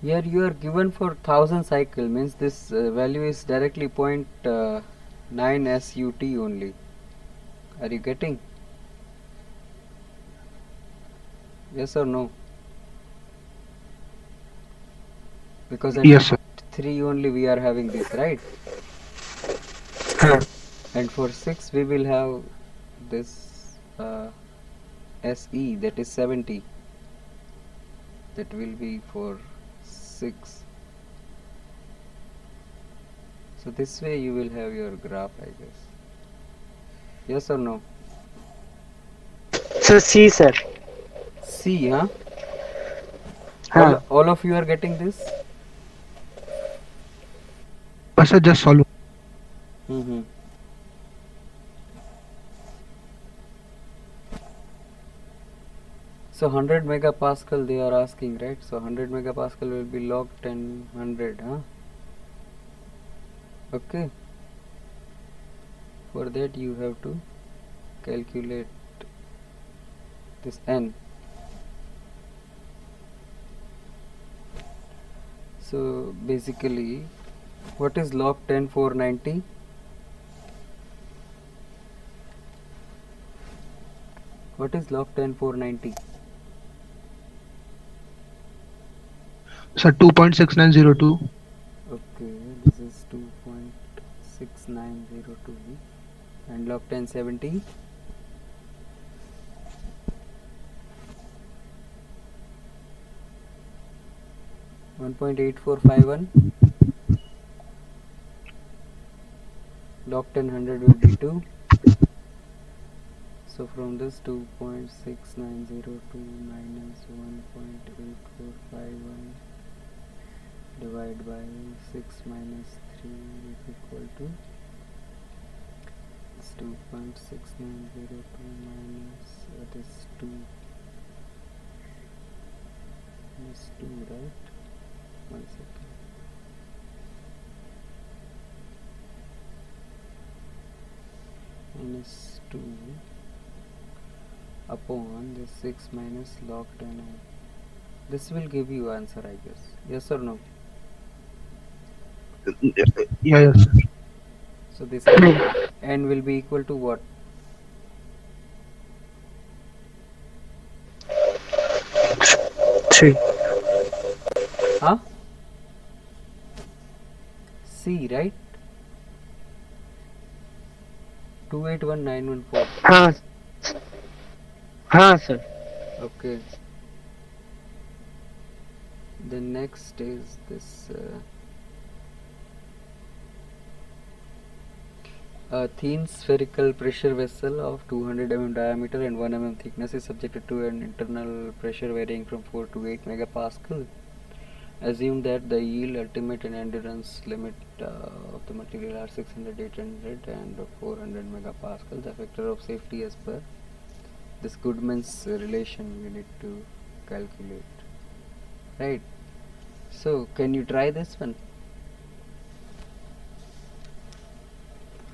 Here you are given for 1000 cycle, means this value is directly 0.9 SUT only. Are you getting? Yes or no? Because at Yes, sir. 3 only we are having this, right? Huh. And for 6 we will have this SE, that is 70. That will be for 6. So this way you will have your graph, I guess. Yes or no? So C, sir. C, huh? Huh. All of you are getting this? Sir, just solve. Mm-hmm. So 100 megapascal they are asking, right? So 100 megapascal will be log 10 100, huh? Okay. For that you have to calculate this n. So basically, what is log 10 490? What is log 10 490? Sir, 2.6902. Okay, this is 2.6902 and log 1070. 1.8451. Log 1000 will be 2. So from this 2.6902 minus 1.8451 divided by 6 minus 3 is equal to 2.6902 minus that is 2 minus 2, right? 1 second. Minus 2 upon this 6 minus log 10. This will give you answer, I guess. Yes or no? Yeah, yes, sir. So this n will be equal to what? 3. Huh? C, right? 281914. Huh. Huh, sir. Okay. The next is this a thin spherical pressure vessel of 200 mm diameter and 1 mm thickness is subjected to an internal pressure varying from 4 to 8 megapascal. Assume that the yield, ultimate and endurance limit of the material are 600, 800 and 400 megapascal. The factor of safety as per this Goodman's relation we need to calculate, right? So can you try this one?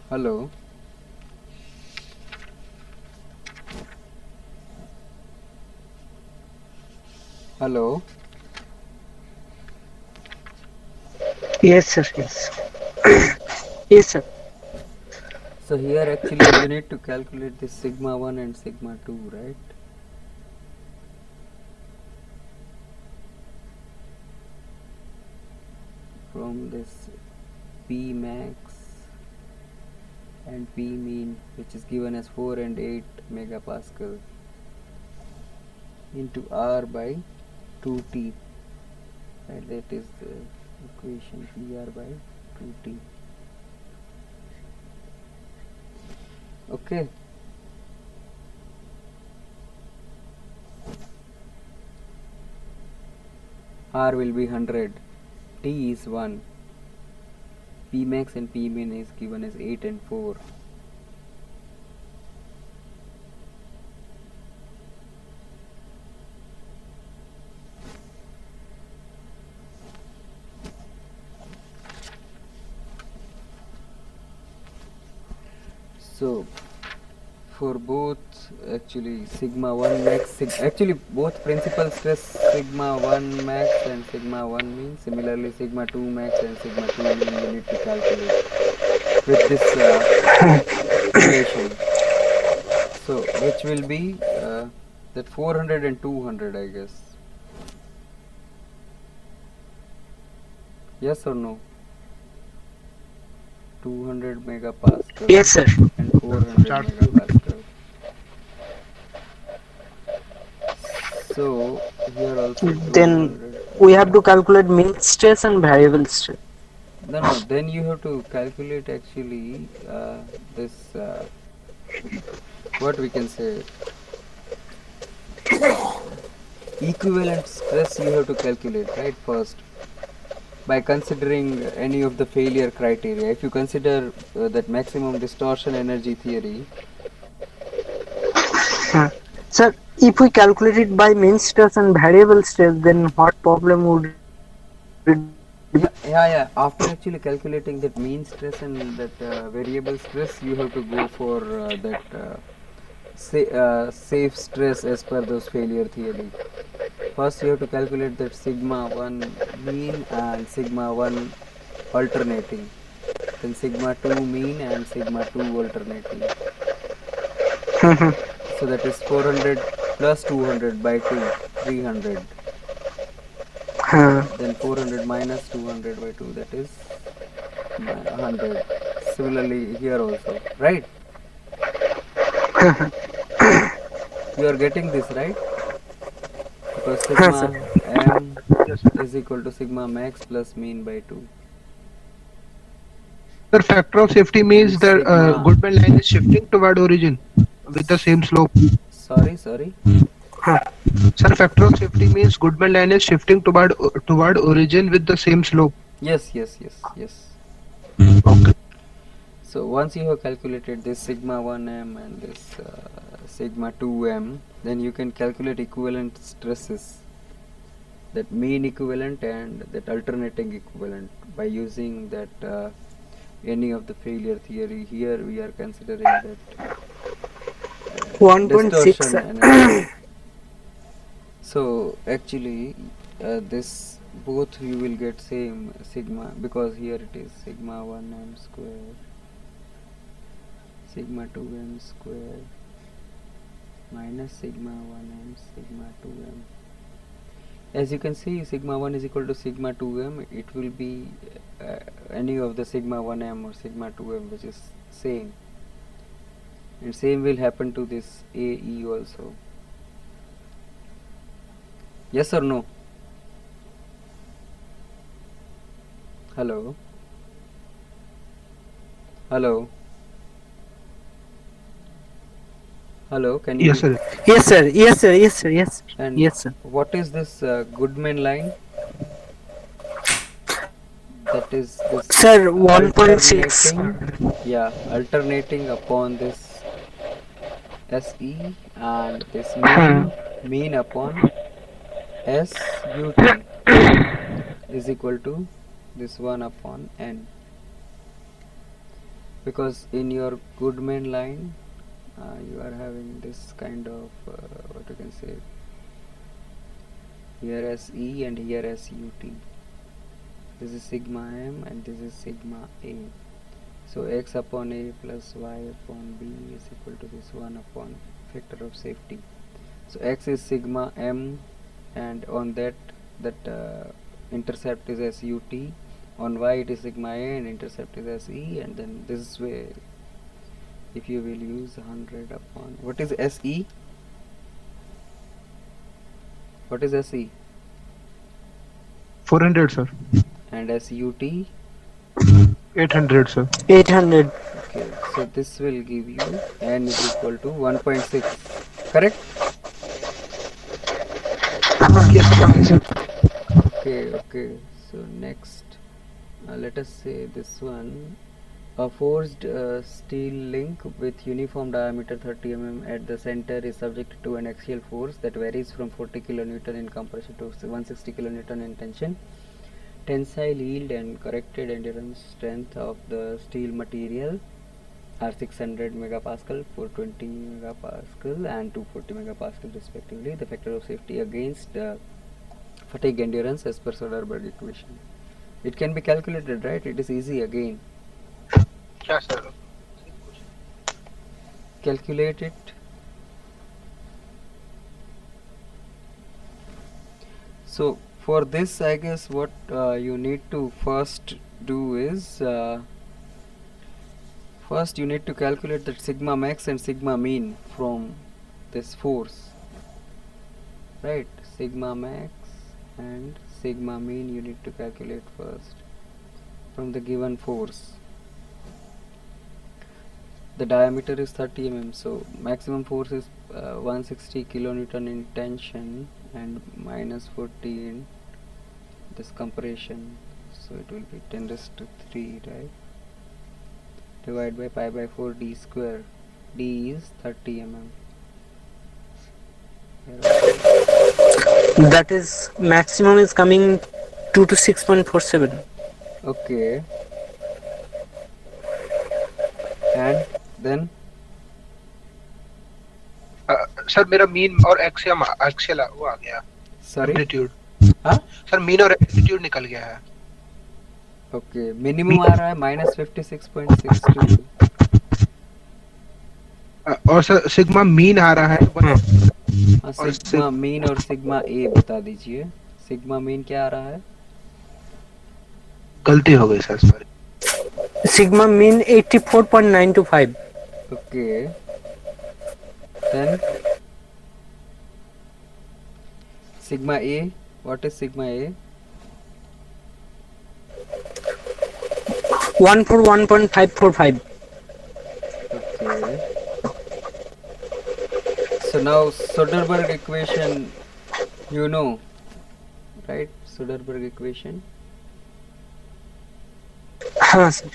Hello? Hello? Yes, sir. Yes. Yes, sir. So here actually you need to calculate this sigma 1 and sigma 2, right? From this P max and P mean, which is given as 4 and 8 megapascal, into R by 2T, right? That is the equation, PR by 2T. Okay. R will be 100, T is 1, P max and P min is given as 8 and 4. So for both actually sigma 1 max actually both principal stress sigma 1 max and sigma 1 mean, similarly sigma 2 max and sigma 2 mean you need to calculate with this relation. So which will be that 400 and 200, I guess. Yes or no? 200 megapascal Yes, sir. and 400 Chart. megapascal. So here also Then 200. we have to calculate mean stress and variable stress. No, then you have to calculate actually this what we can say equivalent stress you have to calculate, right, first by considering any of the failure criteria. If you consider that maximum distortion energy theory, Sir, if we calculate it by mean stress and variable stress, then what problem would it be? yeah. After actually calculating that mean stress and that variable stress, you have to go for that safe stress as per those failure theory. First, you have to calculate that sigma 1 mean and sigma 1 alternating, then sigma 2 mean and sigma 2 alternating. So that is 400 plus 200 by 2, 300. Then 400 minus 200 by 2, that is 100. Similarly here also, right? You are getting this, right? Because sigma m Yes, sir. is equal to sigma max plus mean by 2. Sir, factor of safety And means the sigma, Goodman line is shifting toward origin with the same slope. sorry. Sir, factor of safety means Goodman line is shifting toward origin with the same slope. Yes. Okay. So once you have calculated this sigma 1m and this sigma 2m, then you can calculate equivalent stresses, that mean equivalent and that alternating equivalent, by using that any of the failure theory. Here we are considering that 1.6, distortion sir. energy. So actually this both you will get same sigma, because here it is sigma 1m square sigma 2m square minus sigma 1m sigma 2m. As you can see, sigma 1 is equal to sigma 2m. It will be any of the sigma 1m or sigma 2m, which is same, and same will happen to this AE also. Yes or no? Hello? Hello? Hello, can you? Yes, sir. Yes, sir. Yes, sir. Yes, sir. Yes, sir. And Yes, sir. what is this Goodman line? That is this Sir, 1.6. alternating upon this SE and this mean upon SUT is equal to this 1 upon N. Because in your Goodman line you are having this kind of what you can say, here SE and here SUT. This is sigma m and this is sigma a. So x upon a plus y upon b is equal to this 1 upon factor of safety. So x is sigma m, and on that intercept is SUT. On y it is sigma a and intercept is SE, and then this way if you will use 100 upon, what is SE? What is SE? 400, sir. And SUT? 800, sir. 800. Okay, so this will give you N is equal to 1.6, correct? Yes, sir. Okay, so next let us say this one, a forced steel link with uniform diameter 30 mm at the center is subject to an axial force that varies from 40 kN in compression to 160 kN in tension. Tensile yield and corrected endurance strength of the steel material are 600 megapascal, 420 megapascal and 240 megapascal respectively. The factor of safety against fatigue endurance as per Soderberg equation. It can be calculated, right? It is easy again. Yeah, sir. Calculate it. So for this, I guess what you need to first do is first you need to calculate that sigma max and sigma mean from this force, right? Sigma max and sigma mean you need to calculate first from the given force. The diameter is 30 mm, so maximum force is 160 kilonewton in tension and minus 40 in this compression, so it will be 10 raised to 3, right? Divide by pi by 4 d square. D is 30 mm. That is maximum is coming 2 to 6.47. Okay. And then sir मेरा mean और axiom axial वो आ गया sorry, amplitude हाँ, sir mean और amplitude निकल गया है okay, minimum आ रहा है -56.62 और सर सिग्मा मीन आ रहा है हाँ, और सिग्मा मीन और सिग्मा ए बता दीजिए. सिग्मा मीन क्या आ रहा है? गलती हो गई sir sorry Sigma mean 84.925. Okay. Then sigma A. What is sigma A? 141.545. Okay. So now Soderberg equation, you know, right? Soderberg equation. हाँ sir.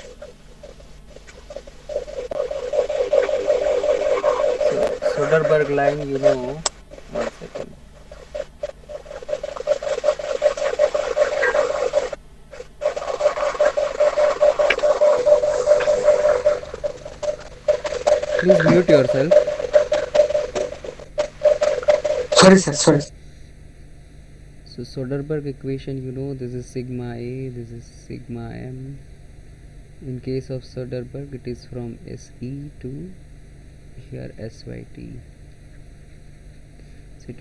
So Soderberg line, you know. 1 second. Please mute yourself. Sorry sir, sorry. So Soderberg equation, you know, this is sigma A, this is sigma M. In case of Soderberg, it is from SE to here SYT. So it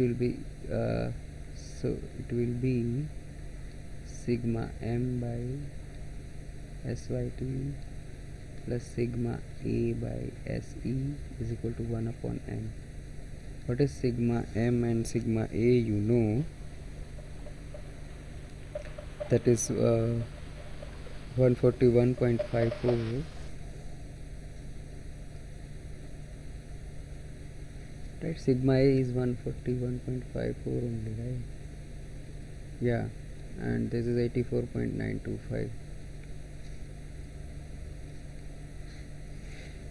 will be sigma M by SYT plus sigma A by SE is equal to 1 upon M. What is sigma M and sigma A, you know, that is 141.54, right? Sigma A is 141.54 only, right? Yeah, and this is 84.925.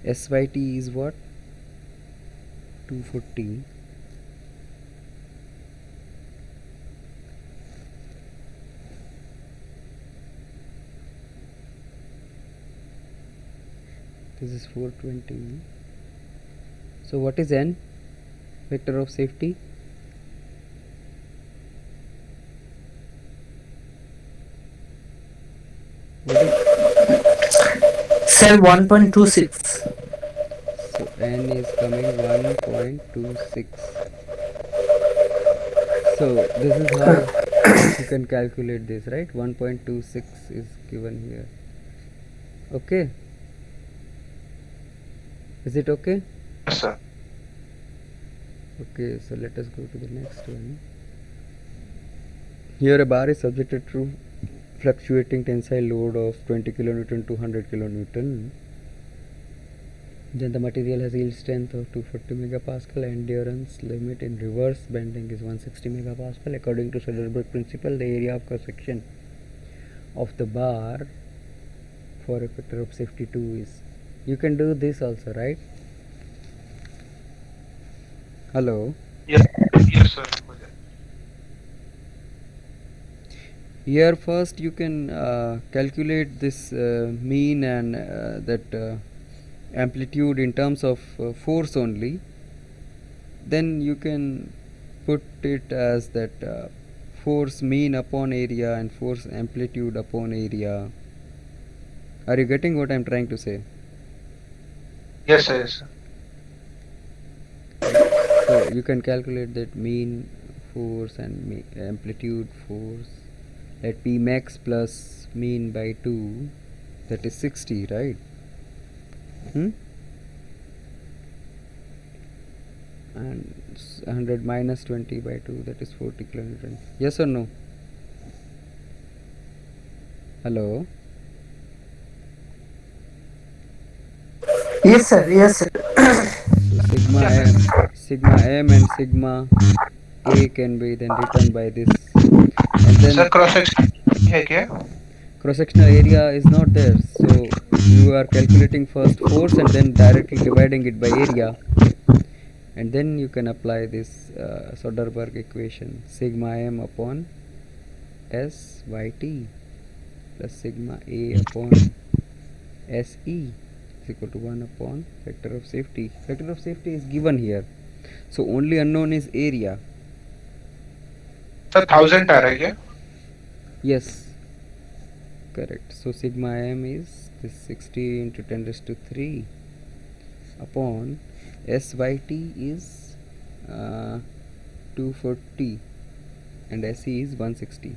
SYT is what? 240. This is 420. So what is N? Vector of safety? What is, Sir, 1.26. so N is coming 1.26. So this is how you can calculate this, right? 1.26 is given here. Okay. Is it okay? Yes, sir. Okay, so let us go to the next one. Here a bar is subjected to fluctuating tensile load of 20 kilonewton to 100 kilonewton. Then the material has yield strength of 240 megapascal. Endurance limit in reverse bending is 160 megapascal. According to Soderberg principle, the area of cross section of the bar for a factor of safety 2 is. You can do this also, right? Hello. Yes, yes, sir. Here first you can calculate this mean and that amplitude in terms of force only, then you can put it as that force mean upon area and force amplitude upon area. Are you getting what I'm trying to say? Yes, sir. Yes, sir. So you can calculate that mean force and amplitude force. Let P max plus mean by 2, that is 60, right? And 100 minus 20 by 2, that is 40 kilonewton. Yes or no? Hello? Yes, sir. Yes, sir. So sigma m and sigma a can be then written by this, and then Sir, cross section है क्या? cross sectional area is not there, so you are calculating first force and then directly dividing it by area, and then you can apply this Soderberg equation, sigma m upon s by t plus sigma a upon se is equal to 1 upon factor of safety. Factor of safety is given here, so only unknown is area. Sir, 1000 आ रहा है क्या? Yes, correct. So sigma m is this 60 into 10 raised to 3 upon s by t is 240 and se is 160.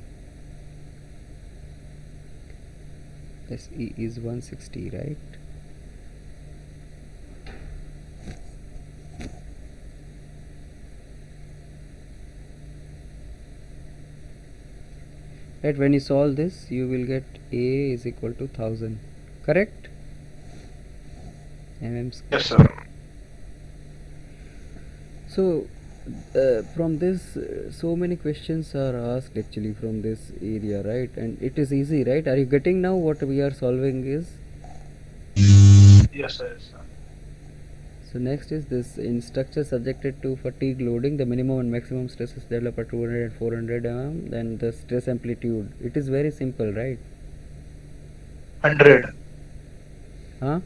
Se is 160, right? Right, when you solve this, you will get A is equal to 1000, correct? Mm square. Yes, sir. So from this so many questions are asked actually from this area, right? And it is easy, right? Are you getting now what we are solving is? Yes, sir. Yes, sir. So next is this: in structure subjected to fatigue loading, the minimum and maximum stresses develop at 200 and 400 mm. Then the stress amplitude. It is very simple, right? 100. Huh?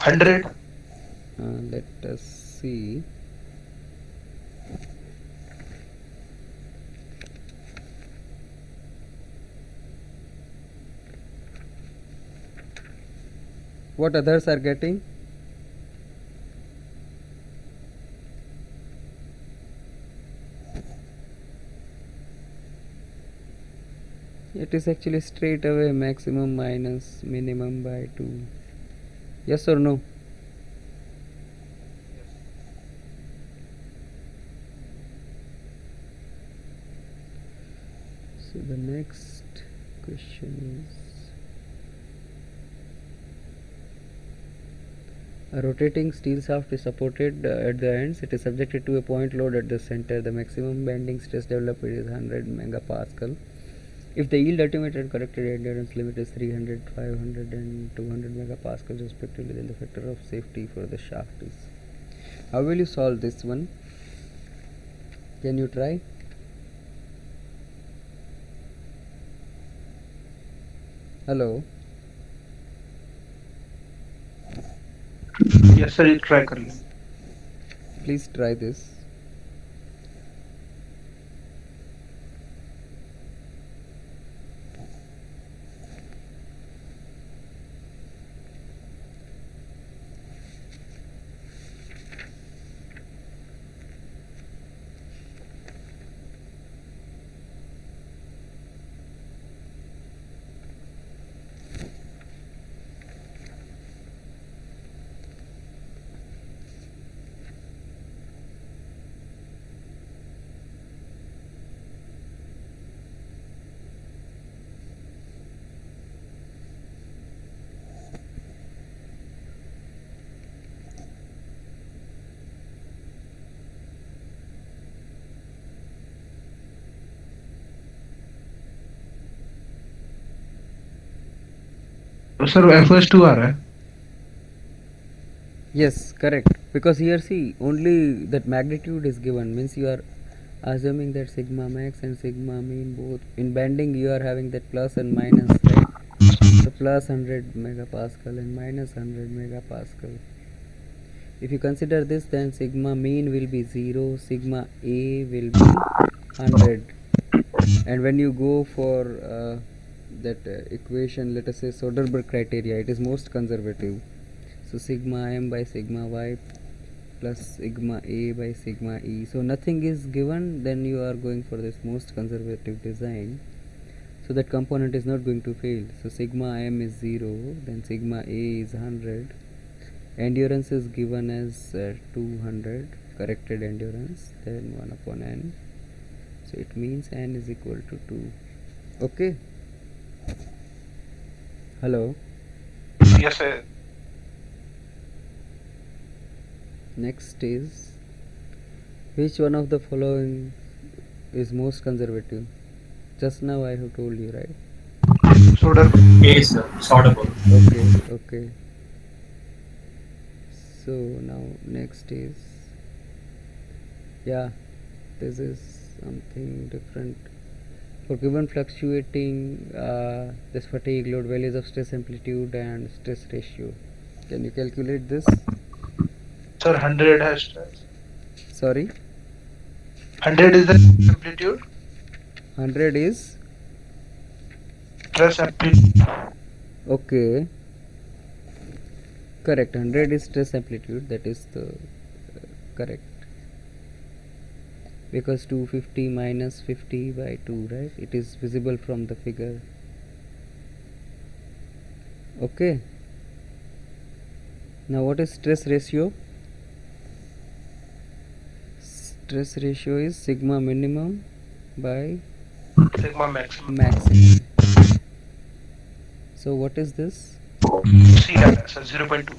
100. Let us see. What others are getting? It is actually straight away maximum minus minimum by 2. Yes or no? So the next question is: a rotating steel shaft is supported at the ends. It is subjected to a point load at the center. The maximum bending stress developed is 100 megapascal. If the yield ultimate and corrected endurance limit is 300, 500 and 200 megapascals respectively, then the factor of safety for the shaft is. How will you solve this one? Can you try? Hello? Yes, sir. ये try कर लें. Please try this. Sir, FS2 आ रहा है. Yes, correct. Because here see, only that magnitude is given, means you are assuming that sigma max and sigma mean both in bending you are having that plus and minus, right? So plus 100 megapascal and minus 100 megapascal. If you consider this, then sigma mean will be 0, sigma A will be 100. And when you go for that equation, let us say Soderbergh criteria, it is most conservative. So sigma m by sigma y plus sigma a by sigma e. So nothing is given, then you are going for this most conservative design. So that component is not going to fail. So sigma m is 0, then sigma a is 100. Endurance is given as 200, corrected endurance, then 1 upon n. So it means n is equal to 2. Okay. Hello. Yes, sir. Next is, which one of the following is most conservative? Just now I have told you, right? A, sir. Sortable. Okay. So now next is, yeah, this is something different. For given fluctuating this fatigue load, values of stress amplitude and stress ratio, can you calculate this? Sir, 100 has stress. Sorry, 100 is the amplitude. 100 is Stress amplitude. okay. Correct. 100 is stress amplitude. That is the correct. Because 250 minus 50 by 2, right? It is visible from the figure. Okay. Now what is stress ratio? Stress ratio is sigma minimum by Sigma maximum. maximum. So what is this? C data, sir, 0.2.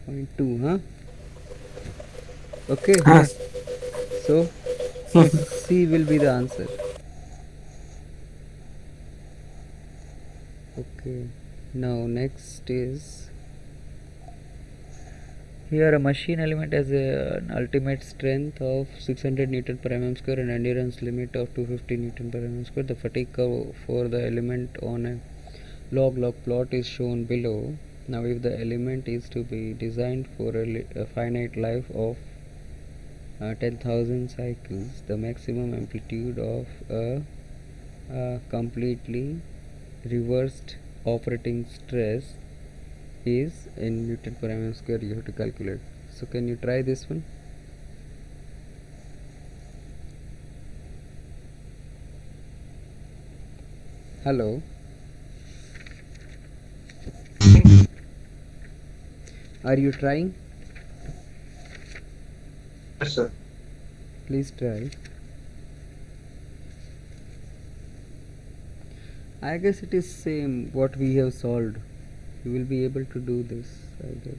0.2, huh? Okay. Yes. So C will be the answer. Okay. Now next is, here a machine element has an ultimate strength of 600 Newton per mm square and endurance limit of 250 Newton per mm square. The fatigue curve for the element on a log plot is shown below. Now if the element is to be designed for a finite life of 10,000 cycles, the maximum amplitude of a completely reversed operating stress is in Newton per mm square. You have to calculate. So can you try this one? Hello. Are you trying? Yes, sir. Please try. I guess it is same what we have solved. You will be able to do this, I guess.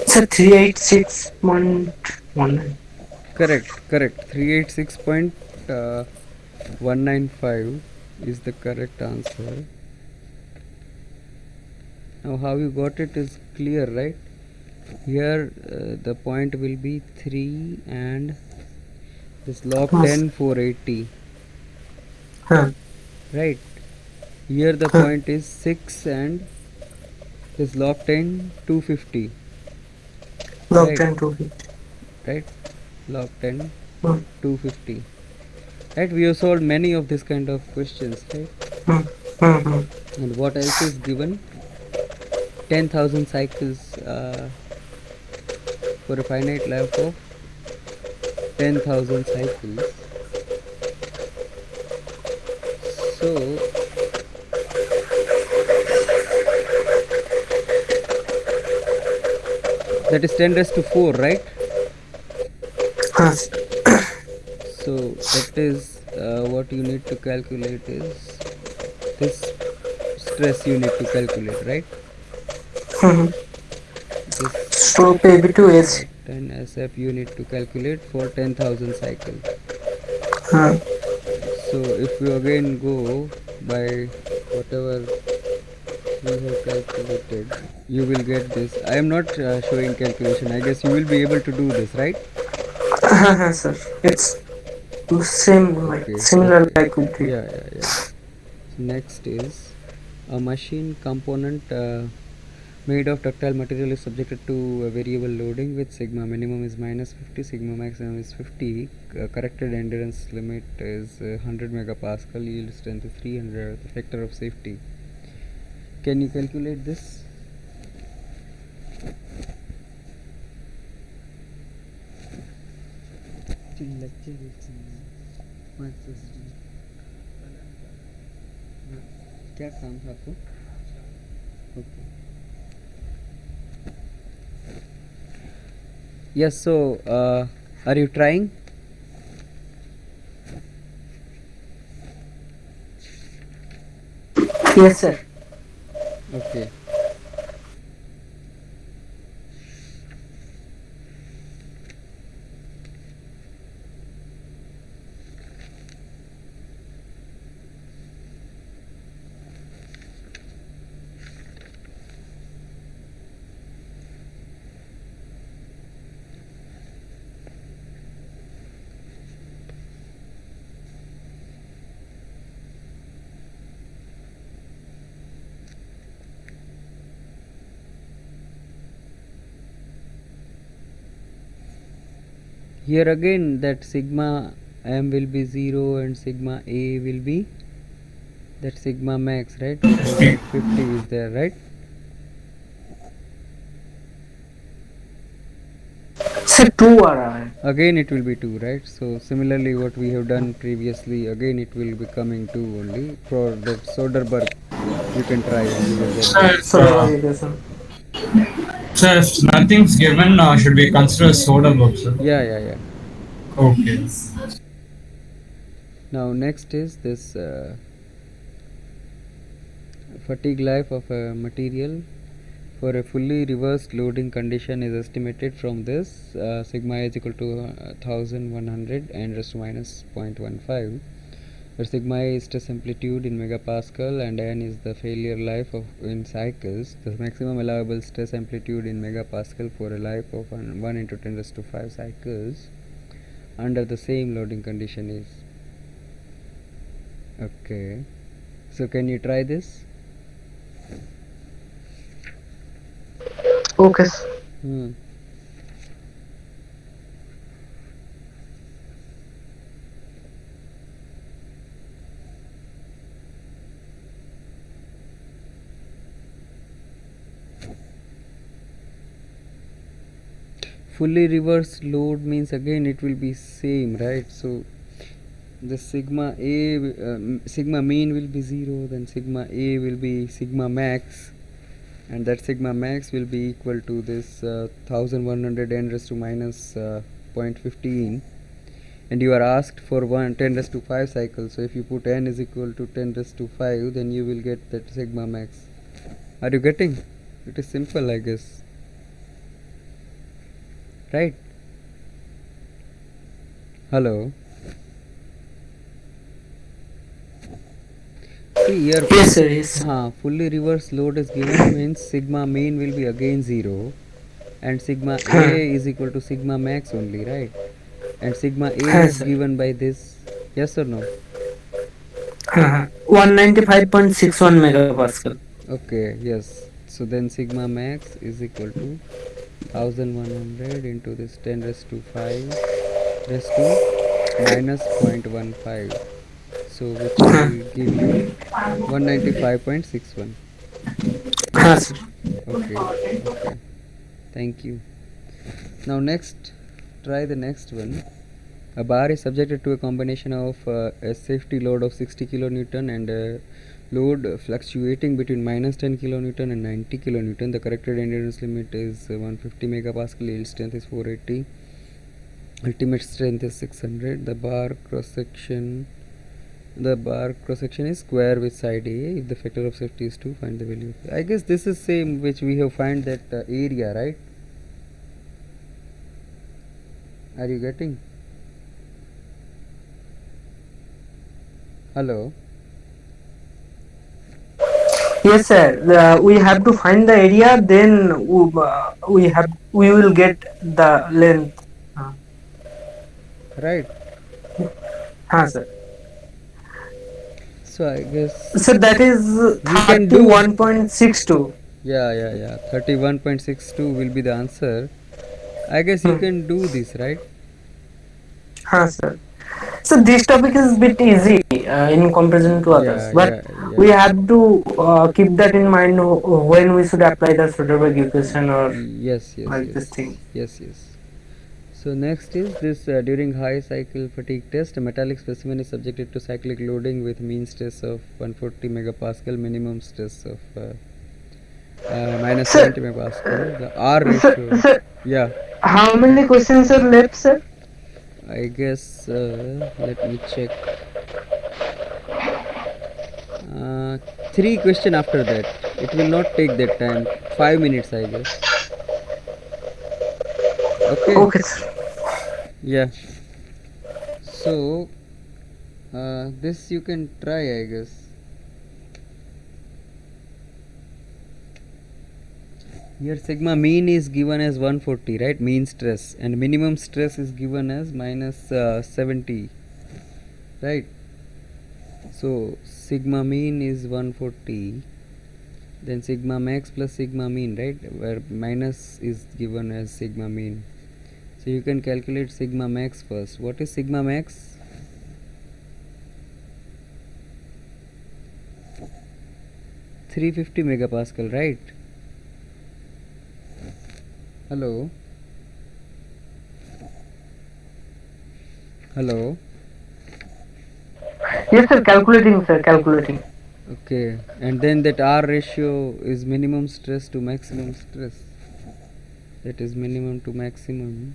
Sir, 386.19. Correct. 386.195 is the correct answer. Now how you got it is clear, right? Here the point will be 3 and this log 10 480, right? Here the point is 6 and this log 10 250, Log right? 10 to 50. Right, log 10 Hmm. 250, right? We have solved many of this kind of questions, right? And what else is given? 10,000 cycles for a finite life of 10,000 cycles. So that is 10 raised to 4, right? Yes. So that is what you need to calculate is this stress you need to calculate, right? This So PB2 is 10 SF you need to calculate for 10,000 cycles. So if you again go by whatever we have calculated, you will get this. I am not showing calculation. I guess you will be able to do this, right? Sir, it's same like Okay, similar okay. like we did. Yeah. So next is a machine component made of ductile material is subjected to a variable loading with sigma minimum is -50, sigma maximum is 50, corrected endurance limit is 100 megapascal, yield strength is 300, the factor of safety. Can you calculate this? क्या काम था आपको? Okay. Yes, so are you trying? Yes, sir. Okay. Here again that sigma m will be 0 and sigma a will be that sigma max, right? 50 is there, right? Sir, 2 आ रहा है. Again it will be 2, right? So similarly what we have done previously, again it will be coming 2 only. For that Soderbergh you can try and you will get that. Sir. So if nothing's given, should we consider soda book, sir? Yeah. Okay. Now next is this fatigue life of a material for a fully reversed loading condition is estimated from this sigma is equal to 1100 and raised to minus 0.15, where sigma is stress amplitude in megapascal and n is the failure life of in cycles. The maximum allowable stress amplitude in megapascal for a life of 1 into 10 raised to 5 cycles under the same loading condition is. Okay, so can you try this? Okay. Fully reverse load means again it will be same, right? So the sigma a sigma mean will be 0, then sigma a will be sigma max, and that sigma max will be equal to this 1100 n raised to minus 0.15, and you are asked for 10 raised to 5 cycles. So if you put n is equal to 10 raised to 5, then you will get that sigma max. Are you getting? It is simple, I guess, right? Hello. See here. Yes, sir. Yes. Fully reverse load is given means sigma mean will be again 0 and sigma a is equal to sigma max only, right? And sigma a is sir. given by this, yes or no? 195.61 megapascal. Okay, yes. So then sigma max is equal to 1100 into this 10 raised to 5 raised to minus 0.15. So which will give you 195.61. Sir. Okay. Thank you. Now next, try the next one. A bar is subjected to a combination of a safety load of 60 kilonewton and a load fluctuating between minus 10 kilonewton and 90 kilonewton. The corrected endurance limit is 150 megapascal, yield strength is 480, ultimate strength is 600. The bar cross section is square with side A. If the factor of safety is 2, find the value. I guess this is same which we have find that area, right? Are you getting? Hello. Yes, sir. We have to find the area, then we will get the length. Right. Sir. So I guess So that is you can do. 31.62. Yeah. 31.62 will be the answer. I guess you can do this, right? Sir. So this topic is a bit easy in comparison to others, but we have to keep that in mind when we should apply the Soderbergh equation or Yes. this thing. Yes. So next is this during high cycle fatigue test, a metallic specimen is subjected to cyclic loading with mean stress of 140 megapascal, minimum stress of minus 70 megapascal. The R ratio. Sir, Yeah. how many questions are left, sir? I guess let me check. 3 question after that. It will not take that time. 5 minutes, I guess. Okay. Sir. Yeah. So this you can try, I guess. Here sigma mean is given as 140, right? Mean stress, and minimum stress is given as minus 70, right? So sigma mean is 140, then sigma max plus sigma mean, right? Where minus is given as sigma mean. So you can calculate sigma max first. What is sigma max? (350 megapascal), right? Hello. Yes, sir. Calculating, sir. Calculating. Okay, and then that R ratio is minimum stress to maximum stress. That is minimum to maximum.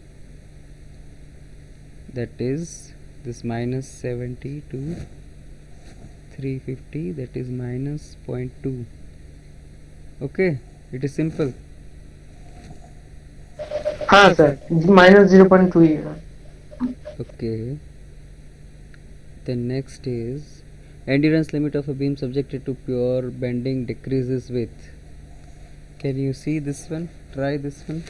That is this minus 70 to 350. That is minus 0.2. Okay, it is simple. Sir. Minus 0.2. Okay. Then next is endurance limit of a beam subjected to pure bending decreases with. Can you see this one? Try this one.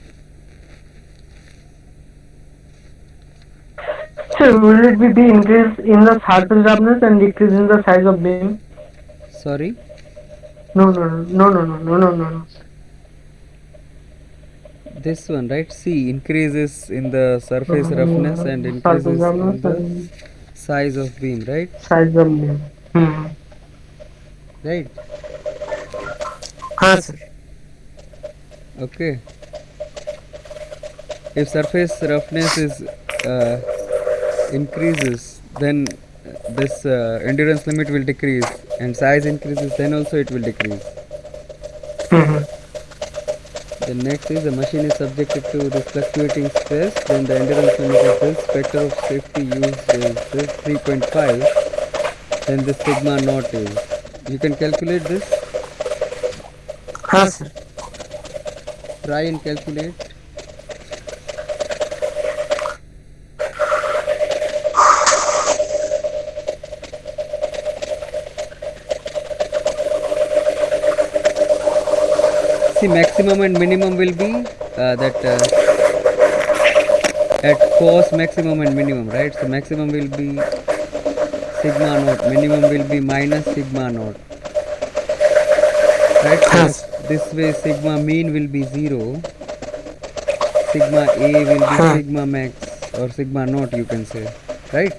Sir, will it be increase in the surface roughness and decrease in the size of beam? Sorry? No. This one, right? See, increases in the surface roughness and increases in the size of beam, right? Size of beam. Right? Sir. Okay. If surface roughness is increases, then this endurance limit will decrease, and size increases, then also it will decrease. The next is the machine is subjected to this fluctuating stress, then the endurance limit is this, factor of safety used is this 3.5, then the sigma naught is. You can calculate this? Sir. Try and calculate. See, maximum and minimum will be at cos maximum and minimum, right? So maximum will be sigma naught, minimum will be minus sigma naught, right? So this way sigma mean will be 0, sigma A will be sigma max or sigma naught, you can say, right?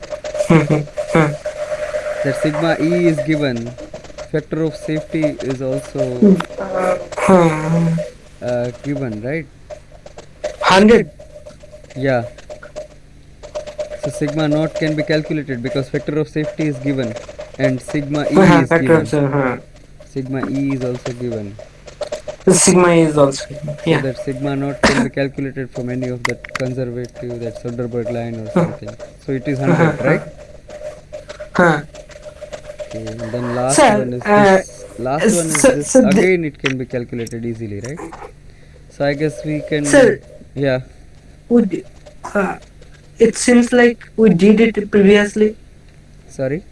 That sigma E is given, factor of safety is also given, right? 100. Yeah. So sigma naught can be calculated because factor of safety is given, and sigma E is given. Sigma E is also given. Sigma is also given. So that sigma naught can be calculated from any of that conservative, that Soderbergh line or something. So it is 100, right? Okay, and then last one is this. Last one is this. Again, it can be calculated easily, right? So I guess we can. Sir, yeah. Would it seems like we did it previously. Sorry.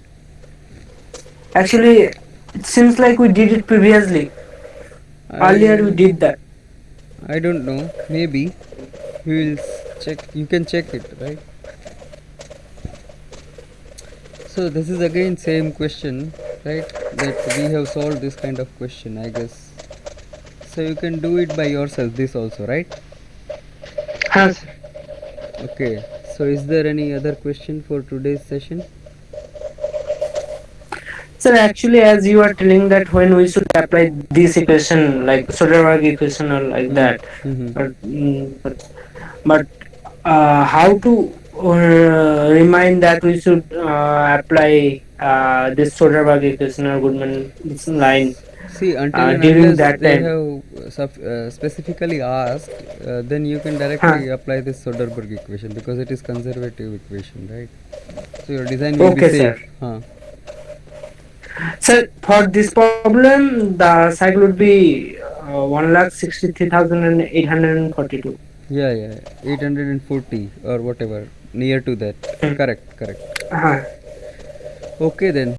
Actually, it seems like we did it previously. Earlier we I did that. I don't know. Maybe we will check. You can check it, right? So this is again same question, right? That we have solved this kind of question, I guess. So you can do it by yourself. This also, right? Yes. Okay. So is there any other question for today's session? Sir, actually, as you are telling that when we should apply this equation, like Soderberg equation or like that, Mm-hmm. but how to remind that we should apply this Soderberg equation or Goodman's line See, until and during unless that they time? have specifically asked, then you can Huh. directly apply this Soderberg equation because it is conservative equation, right? So your design will be Okay, sir. safe. Huh. Sir, for this problem, the cycle would be 1,63,842. Yeah, yeah, 840 or whatever, near to that. Hmm. Correct, correct. Uh-huh. Okay then.